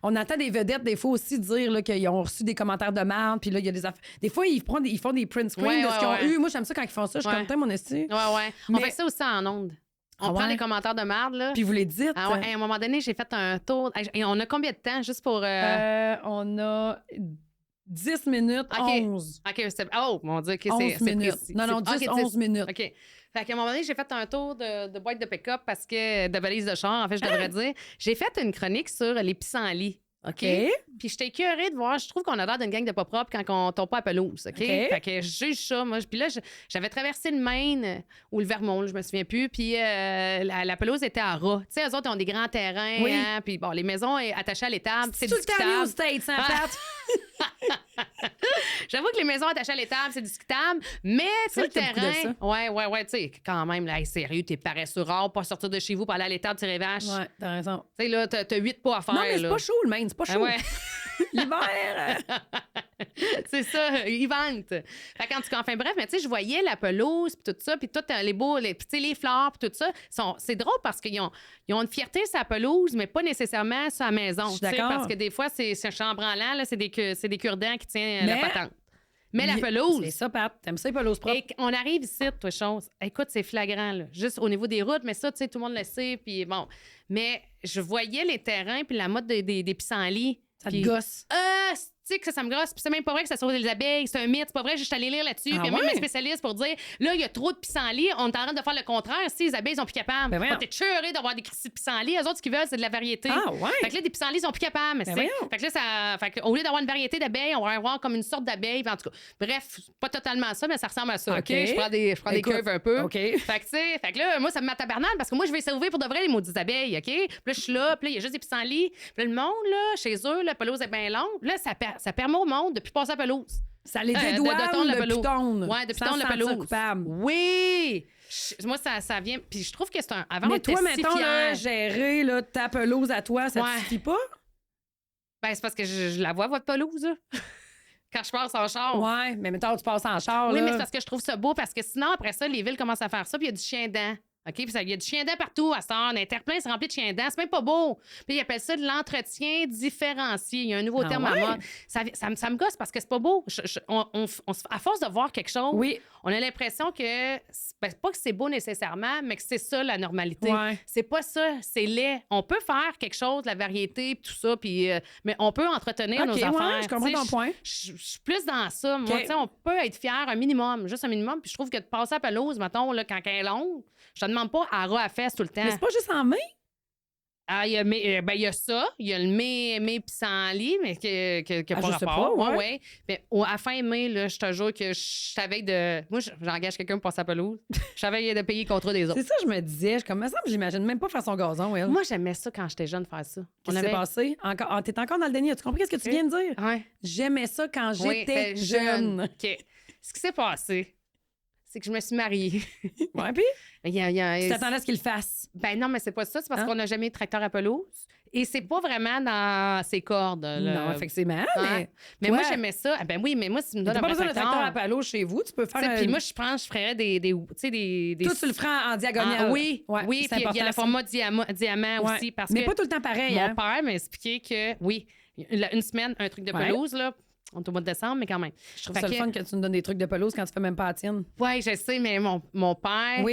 on entend des vedettes, des fois aussi dire là, qu'ils ont reçu des commentaires de merde, puis là, il y a des affaires. Des fois, ils font des print screens de ce qu'ils ont eu. Moi, j'aime ça quand ils font ça. Je suis comme, mon esti. Ouais. On fait ça aussi en ondes. On prend les commentaires de merde, là. Puis vous les dites. À un moment donné, j'ai fait un tour. Et on a combien de temps juste pour. On a 10 minutes, 11. OK, oh, mon Dieu, OK, 11 minutes. Précis. Non, 10, 11 minutes. OK. Fait qu'à un moment donné, j'ai fait un tour de boîte de pick-up parce que de valise de char, en fait, je devrais dire. J'ai fait une chronique sur les pissenlits. OK? Puis j'étais curée de voir. Je trouve qu'on a l'air d'une gang de pas propre quand on tombe pas à pelouse. OK? Fait que je juge ça. Moi. Puis là, j'avais traversé le Maine ou le Vermont, là, je me souviens plus. Puis la pelouse était à ras. Tu sais, eux autres ont des grands terrains. Oui. Hein, puis bon, les maisons attachées à l'étable. C'est tout le discutable. temps aux States, hein, Pat? J'avoue que les maisons attachées à l'étable, c'est discutable, mais tu sais, le terrain. Ouais, tu sais, quand même, là, hey, sérieux, t'es paresseux rare, pas sortir de chez vous pour aller à l'étable, tirer vache. Ouais, t'as raison. Tu sais, là, t'as 8 pas à faire. Non, mais c'est là. pas chaud, le Maine, c'est pas chaud. Ouais. L'hiver. C'est ça, ils vantent. Fait qu'en tout cas, enfin bref, mais tu sais, je voyais la pelouse, puis tout ça, puis tout les beaux, les fleurs, puis tout ça. C'est drôle parce qu'ils ont une fierté sur la pelouse, mais pas nécessairement sur la maison. Je suis d'accord. Parce que des fois, c'est chambranlant, là, c'est des cure-dents qui tiennent la patente. Mais la pelouse. C'est ça, Pat. T'aimes ça, les pelouses propres? Et on arrive ici, toi, chose. Écoute, c'est flagrant, là. Juste au niveau des routes, mais ça, tu sais, tout le monde le sait. Puis bon. Mais je voyais les terrains, puis la mode des pissenlits. Ça te gosse. Tu sais que ça me gosse. Puis c'est même pas vrai que ça sauve les abeilles. C'est un mythe. C'est pas vrai. Je suis allée lire là-dessus. Puis il y a même un spécialiste pour dire là, il y a trop de pissenlits. On est en train de faire le contraire. Si les abeilles sont plus capables. On était cheurés d'avoir des pissenlits. Eux autres, ce qu'ils veulent, c'est de la variété. Ah, ouais. Fait que là, des pissenlits sont plus capables. Fait que là, au lieu d'avoir une variété d'abeilles, on va avoir comme une sorte d'abeille. En tout cas, bref, pas totalement ça, mais ça ressemble à ça. OK? Je prends des curves un peu. OK. Fait que, tu sais, là, moi, ça me met à tabarnane parce que moi, je vais sauver pour de vrai les maudites abeilles. OK? Puis là, je suis là. Puis là, il y a juste des pissenlits. Puis là, le monde, là, chez eux, la pelouse est bien longue. Là, ça permet au monde de plus passer à la pelouse. Ça les dédouane de pitonne. Ouais, de pitonne la pelouse. Coupable. Oui! Moi, ça vient... Puis je trouve que c'est un... Avant, mais toi, mettons, là, gérer là, ta pelouse à toi, ça te suffit pas? Ben, c'est parce que je la vois, votre pelouse, là. Quand je passe en char. Ouais, mais mettons, tu passes en char, Oui, là. mais c'est parce que je trouve ça beau, parce que sinon, après ça, les villes commencent à faire ça, puis il y a du chien-dent. OK? Puis il y a du chien-dent partout à cette heure. L'interplein, c'est rempli de chien-dent. C'est même pas beau. Puis ils appellent ça de l'entretien différencié. Il y a un nouveau terme à mode. Ça me gosse parce que c'est pas beau. À force de voir quelque chose, on a l'impression que, pas que c'est beau nécessairement, mais que c'est ça la normalité. Ouais. C'est pas ça, c'est laid. On peut faire quelque chose, la variété, tout ça, puis, mais on peut entretenir nos affaires. Je comprends ton point. Je suis plus dans ça. Moi, on peut être fier un minimum, juste un minimum. Puis je trouve que de passer à pelouse, mettons, là, quand elle est longue, je te demande pas à ras à fesse tout le temps. Mais c'est pas juste en mai? Ah, il y a ça. Il y a le mai pissenlit, mais que pas rapport. Ouais. Mais à fin mai, là, je te jure que je savais de... Moi, j'engage quelqu'un pour passer à pelouse. Je savais de payer le contrat des autres. C'est ça, je me disais. Comme ça, j'imagine même pas faire son gazon, elle. Moi, j'aimais ça quand j'étais jeune, faire ça. Qu'est-ce qui s'est passé? T'es encore dans le déni. As-tu compris ce que tu viens de dire? Ouais. J'aimais ça quand j'étais jeune. OK. Ce qui s'est passé, c'est que je me suis mariée. Ouais, puis? Tu t'attendais à ce qu'il le fasse? Ben non, mais c'est pas ça. C'est parce qu'on n'a jamais eu de tracteur à pelouse. Et c'est pas vraiment dans ses cordes. Là. Non, effectivement. Mais moi, j'aimais ça. Ah, ben oui, mais moi, si tu me donnes un pas besoin de tracteur tracteur à pelouse chez vous. Tu peux faire... Puis moi, je ferais des Toi, tu le feras en diagonale. Ah, oui, puis il y a le format diamant aussi. Parce mais que pas tout le temps pareil. Mon père m'a expliqué que, une semaine, un truc de pelouse, là. On est au mois de décembre, mais quand même. Je trouve ça le fun que tu nous donnes des trucs de pelouse quand tu fais même pas la tienne. Oui, je sais, mais mon père,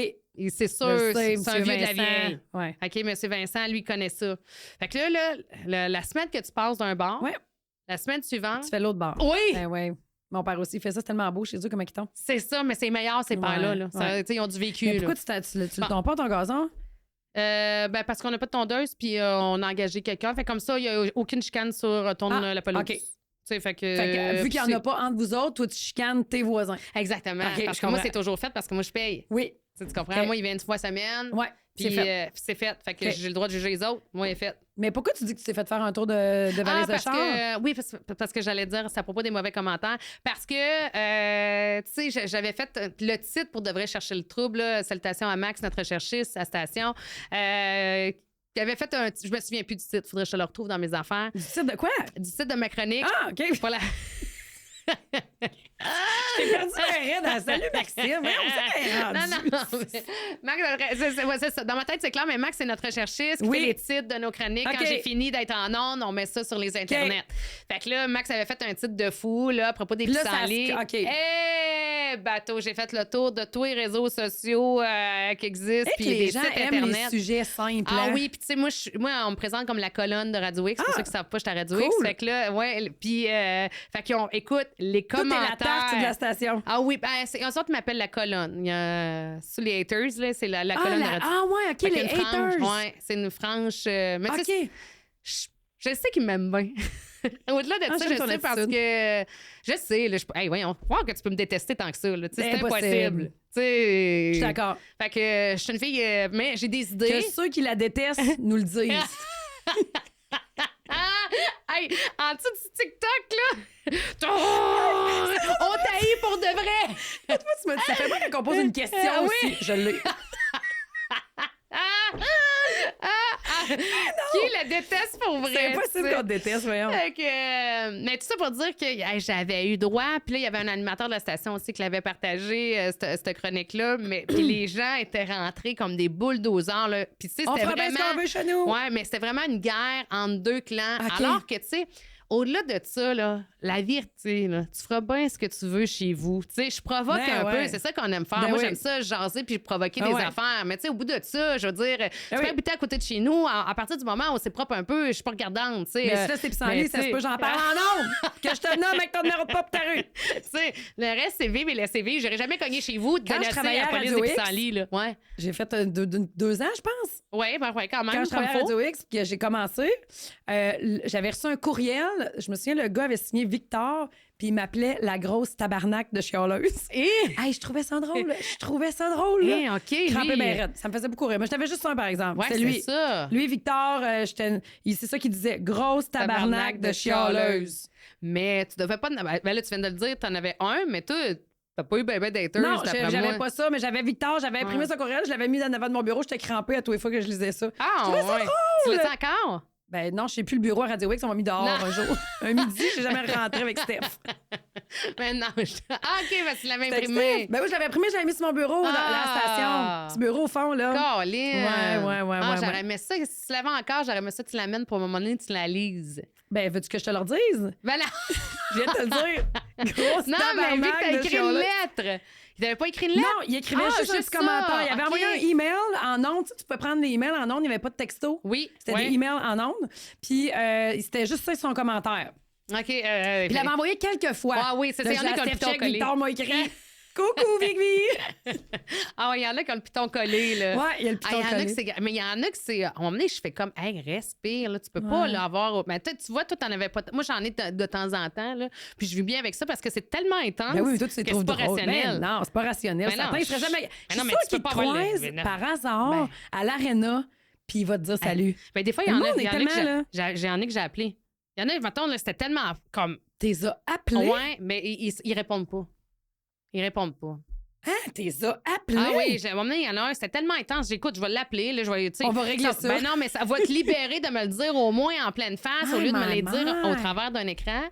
c'est sûr, c'est un vieux de la vieille. Ouais. OK, M. Vincent, lui, connaît ça. Fait que là, la semaine que tu passes d'un bar, la semaine suivante... Tu fais l'autre bar. Oui! Ben oui. Mon père aussi fait ça, c'est tellement beau chez eux, comment ils tombent. C'est ça, mais c'est meilleur, ces pères-là. Là. Ça, ils ont du vécu. Mais pourquoi tu le tombes pas ton gazon? Parce qu'on n'a pas de tondeuse, puis on a engagé quelqu'un. Fait comme ça, il n'y a aucune chicane sur la pelouse. OK. Fait que, vu qu'il n'y en a pas entre vous autres, toi, tu chicanes tes voisins. Exactement. Okay, parce que moi, c'est toujours fait parce que moi, je paye. Oui. Tu comprends? Okay. Moi, il vient une fois semaine. Oui. Puis c'est fait. Fait que j'ai le droit de juger les autres. Moi, il est fait. Mais pourquoi tu dis que tu t'es fait faire un tour de valise de char? Oui, parce que j'allais dire, c'est à propos des mauvais commentaires. Parce que, tu sais, j'avais fait le titre pour devrait chercher le trouble. Là, salutations à Max, notre recherchiste à la station. Qui avait fait je me souviens plus du titre, faudrait que je le retrouve dans mes affaires. Du titre de quoi? Du titre de ma chronique. Ah, OK. Voilà. Je t'ai perdu un raid. Salut, Maxime. Non. Max, c'est ça. Dans ma tête, c'est clair, mais Max, c'est notre recherchiste qui fait les titres de nos chroniques. Okay. Quand j'ai fini d'être en ondes, on met ça sur les internets. Fait que là, Max avait fait un titre de fou là, à propos des pissenlits. Bateau, j'ai fait le tour de tous les réseaux sociaux qui existent. Puis les des gens sites aiment internet. les sujets simples. Ah oui, puis tu sais, moi, on me présente comme la colonne de Radio X. C'est pour ça qu'ils savent pas, je suis à Radio X. Fait que là, puis, fait qu'ils ont, écoute, les commentaires. Tout est la tarte de la station. Ah oui, en sorte, ils m'appellent la colonne. Il y a, sous les haters, là, c'est la colonne de Radio X. Ah ouais, OK, les haters. Oui, c'est une franche. Mais OK. Je sais qu'ils m'aiment bien. Au-delà de ça, je sais parce que. Je sais, là, hey, voyons, faut voir que tu peux me détester tant que ça. Là, c'est impossible. Je suis d'accord. Fait que je suis une fille, mais j'ai des idées. Que ceux qui la détestent nous le disent. Hey, en dessous du TikTok, là, on t'haït pour de vrai. Toi, tu me dis, ça fait pas qu'on pose une question aussi. Je l'ai. Qui la déteste pour vrai? C'est impossible qu'on te déteste, voyons. Mais tout ça pour dire que j'avais eu droit. Puis là, il y avait un animateur de la station aussi qui l'avait partagé, cette chronique-là. Mais puis les gens étaient rentrés comme des bulldozers. Là. Puis tu sais, c'était vraiment... bien ce qu'on veut chez nous. Ouais, mais c'était vraiment une guerre entre deux clans. Okay. Alors que, tu sais... Au-delà de ça, là, la vérité, là, tu feras bien ce que tu veux chez vous. Tu sais, je provoque un peu. C'est ça qu'on aime faire. Moi, j'aime ça, jaser puis provoquer des affaires. Mais tu sais, au bout de ça, je veux dire, tu peux habiter à côté de chez nous. À partir du moment où c'est propre un peu, je suis pas regardante. Mais si là, c'est pissenlit, ça se peut, j'en parle en ondes. Que je te nomme avec ton numéro de pas ta rue. Tu sais, le reste, c'est vivre et laisser vivre. J'aurais jamais cogné chez vous de dénoncer la police des pissenlits, là. Ouais. J'ai fait 2 ans, je pense. Oui, quand même. Quand je travaillais à Radio X, que j'ai commencé, j'avais reçu un courriel. Je me souviens, le gars avait signé Victor, puis il m'appelait la grosse tabarnak de chialeuse. Hey, je trouvais ça drôle. Là. OK. Crampé ben raide. Ça me faisait beaucoup rire. Moi, je t'avais juste un, par exemple. Ouais, c'est ça. Lui, Victor, c'est ça qu'il disait. Grosse tabarnak de chialeuse. Mais tu devais pas... Ben là, tu viens de le dire, t'en avais un, mais toi... T'as pas eu bébé d'haters, non, j'avais pas ça, mais j'avais Victor, j'avais imprimé ce courriel, je l'avais mis en avant de mon bureau, j'étais crampée à tous les fois que je lisais ça. Ah, je trouvais ça drôle! Tu l'as-tu encore? Ben non, je sais plus le bureau à Radio X, on m'a mis dehors un jour. Un midi, j'ai jamais rentré avec Steph. Mais non, OK, parce que tu l'avais imprimé. Ben oui, je l'avais imprimé, je l'avais mis sur mon bureau dans la station. Petit bureau au fond, là. Colin! Ouais. J'aurais aimé ça. Si tu l'avais encore, j'aurais aimé ça que tu l'amènes pour un moment donné, tu la lises. Ben, veux-tu que je te le redise? Ben non! Je viens de te le dire. Grosse non, mais vu que t'as écrit une lettre. Il n'avait pas écrit une lettre? Non, il écrivait juste un petit commentaire. Il avait envoyé un email en ondes. Tu peux prendre les emails en ondes, il n'y avait pas de texto. Oui. C'était des emails en ondes. Puis c'était juste ça, son commentaire. OK. Puis il l'avait envoyé quelques fois. Ah oui, c'est ça. Il y en a qui ont le piton collé. Victor m'a écrit. Coucou, Vigvi! Ah, il y en a qui ont le piton collé, là. Ouais, il y a le piton collé. Mais il y en a qui c'est. À un moment donné, je fais comme, hey, respire, là. Tu peux pas l'avoir. Mais tu vois, toi, t'en avais pas. Moi, j'en ai de temps en temps, là. Puis je vis bien avec ça parce que c'est tellement intense. Ben oui, toi, tu sais, que c'est pas rationnel. Non, c'est pas rationnel. Certains, il serait jamais. Je suis sûre qu'il te croise par hasard à l'aréna, puis il va te dire salut. Ben, des fois, il y en a que j'ai appelé. Il y en a, mettons, là, c'était tellement comme. T'es appelé? Ouais, mais ils répondent pas. Ils répondent pas. Hein? T'es appelé? Ah oui, à un moment donné, il y en a un, c'était tellement intense. J'écoute, je vais l'appeler. Là, on va régler ça. Ben non, mais ça va te libérer de me le dire au moins en pleine face au lieu de me les dire au travers d'un écran.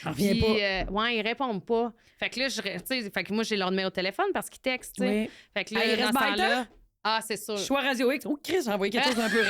Reviens pas. Ouais, ils répondent pas. Fait que là, fait que moi, j'ai leur numéro de téléphone parce qu'ils textent. Oui. Fait que là, dans ce temps-là. Ah, c'est sûr. Choix Radio X. Oh, Chris, j'ai envoyé quelque chose d'un peu raide.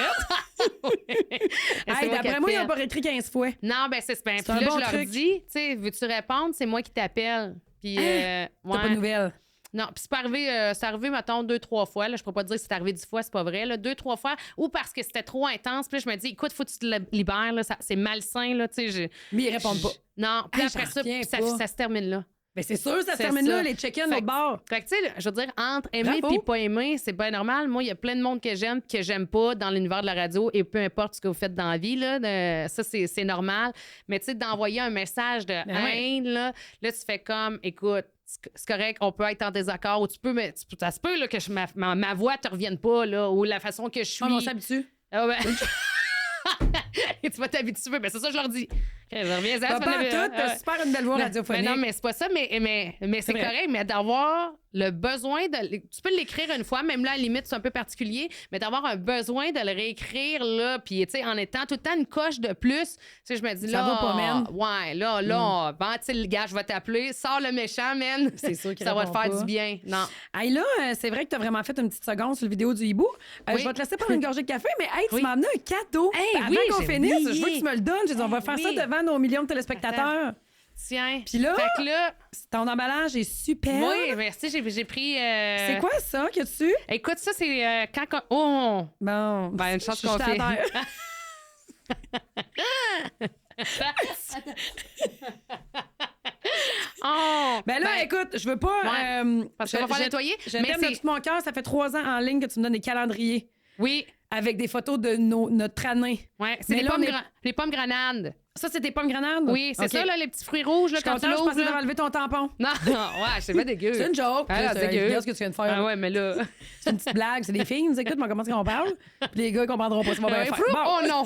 D'après moi, ils n'ont pas écrit 15 fois. Non, ben c'est bien. Puis là, je leur dis, tu sais, veux-tu répondre? C'est moi qui t'appelle. Puis, t'as pas de nouvelles. Non, puis c'est arrivé, mettons, 2-3 fois. Là, je pourrais pas te dire que c'est arrivé 10 fois, c'est pas vrai. 2-3 fois. Ou parce que c'était trop intense. Puis là, je me dis, écoute, faut que tu te libères. Là, c'est malsain. Là, tu sais, Mais ils répondent pas. Non, puis après j'en ça, reviens ça se termine là. Ben c'est sûr, ça se termine là, les check-ins au bord. Fait que, tu sais, je veux dire, entre aimer et pas aimer, c'est bien normal. Moi, il y a plein de monde que j'aime que j'aime pas dans l'univers de la radio et peu importe ce que vous faites dans la vie, là, ça, c'est normal. Mais, tu sais, d'envoyer un message de haine, là, tu fais comme, écoute, c'est correct, on peut être en désaccord ou tu peux, mais ça se peut là, que ma voix te revienne pas, là, ou la façon que je suis. On s'habitue. Ah ouais. Et tu vas t'habituer. Ben, c'est ça, je leur dis. Je reviens à ça. T'as super une belle voix radiophonique. Non, mais c'est pas ça, mais c'est correct. Mais d'avoir le besoin de. Tu peux l'écrire une fois, même là, à la limite, c'est un peu particulier, mais d'avoir un besoin de le réécrire, là, puis, tu sais, en étant tout le temps une coche de plus, tu sais, je me dis, là. Ça va pas, man. Ouais, là, ben, tu sais, le gars, je vais t'appeler, sors le méchant, man. C'est sûr qu'il ça va te faire pas. du bien. Non. Hey, là, c'est vrai que t'as vraiment fait une petite seconde sur la vidéo du hibou. Je vais te laisser prendre une gorgée de café, mais hey, tu m'as amené un cadeau. Hey, avant qu'on finisse, je veux que tu me le donnes. Je dis, on va faire ça devant nos millions de téléspectateurs. Tiens. Puis là, fait que là, ton emballage est super. Oui, merci. J'ai pris. C'est quoi ça qu'il y a dessus? Écoute, ça, c'est quand. Oh! Bon. Ben, une chance qu'on fait. Oh! Ben là, écoute, je veux pas. parce qu'on va faire nettoyer. Mais de tout mon cœur, ça fait 3 ans en ligne que tu me donnes des calendriers. Oui. Avec des photos de notre année. Oui, c'est les pommes grenades. Ça, c'est tes pommes grenades? Oui, c'est ça, là, les petits fruits rouges, là, quand tu l'ouvres. Je pensais enlever ton tampon. Non, ouais, c'est pas dégueu. C'est une joke. C'est dégueu. Ce que tu viens de faire. Ah ouais, mais là. C'est une petite blague. C'est des filles, ils nous écoutent, mais comment est-ce qu'on parle? Puis les gars, ils comprendront pas. Ça va bien faire. Bon. Oh non!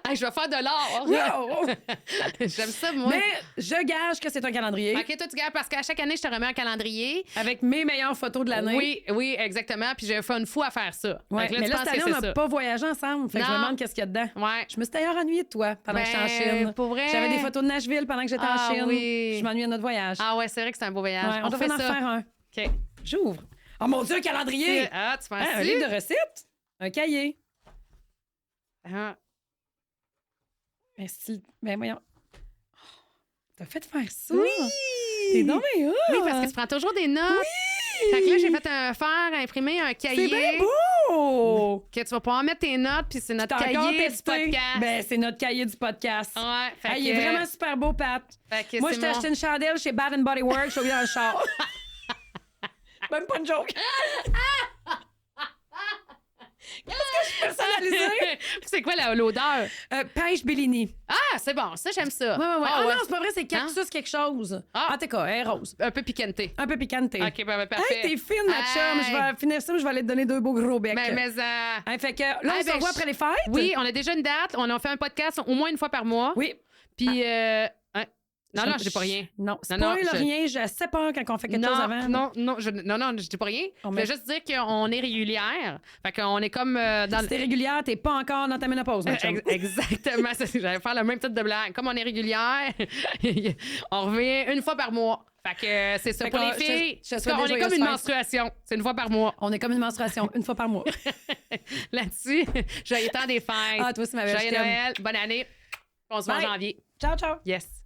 Hey, je vais faire de l'art. Wow. J'aime ça, moi. Mais je gage que c'est un calendrier. OK, toi, tu gages parce qu'à chaque année, je te remets un calendrier. Avec mes meilleures photos de l'année. Oui, exactement. Puis j'ai fait une fois à faire ça. Ouais. Mais là, cette année, on n'a pas voyagé ensemble. Fait que je me demande qu'est-ce qu'il y a dedans. Ouais. Je me suis d'ailleurs ennuyée de toi pendant que j'étais en Chine. Pour vrai? J'avais des photos de Nashville pendant que j'étais en Chine. Oui. Je m'ennuyais de notre voyage. Ah ouais, c'est vrai que c'est un beau voyage. Ouais, on devrait en faire un. OK. J'ouvre. Oh mon Dieu, un calendrier! Ah, tu penses un livre de recettes? Un cahier. Ah. Ben voyons. Oh, t'as fait faire ça? Oui! T'es donc bien Oui, parce que tu prends toujours des notes. Oui! Fait que là, j'ai fait imprimer un cahier. C'est bien beau! Que tu vas pouvoir mettre tes notes, puis c'est notre cahier du podcast. Ben, c'est notre cahier du podcast. Ouais. Fait il est vraiment super beau, Pat. Moi, je t'ai acheté une chandelle chez Bath & Body Works, je suis dans le char. Même pas une joke. Qu'est-ce que je suis personnalisée? C'est quoi l'odeur? Pêche Bellini. Ah, c'est bon. Ça, j'aime ça. Ouais. Ah, non, c'est pas vrai, c'est cactus quelque chose. En tout cas, elle est rose. Un peu piquanté. Un peu piquanté. OK, ben, parfait. Hey, t'es fine, ma chum. Je vais finir ça, je vais aller te donner 2 beaux gros becs. Mais fait que là, on se revoit après les fêtes. Oui, on a déjà une date. On a fait un podcast au moins une fois par mois. Oui. Puis... Non, je dis pas rien. Non, c'est pas rien. Je sais pas quand on fait quelque chose avant. Non, je dis pas rien. Je veux juste dire qu'on est régulière. Fait qu'on est comme dans... Si t'es régulière, t'es pas encore dans ta ménopause, ma chum. Exactement. J'allais faire le même type de blague. Comme on est régulière, on revient une fois par mois. Fait que c'est ça pour les filles. On est comme une menstruation. C'est une fois par mois. On est comme une menstruation, une fois par mois. Là-dessus, joyeux temps des fêtes. Ah, toi, c'est ma belle. Joyeux Noël. Bonne année. On se voit en janvier. Ciao, ciao. Yes.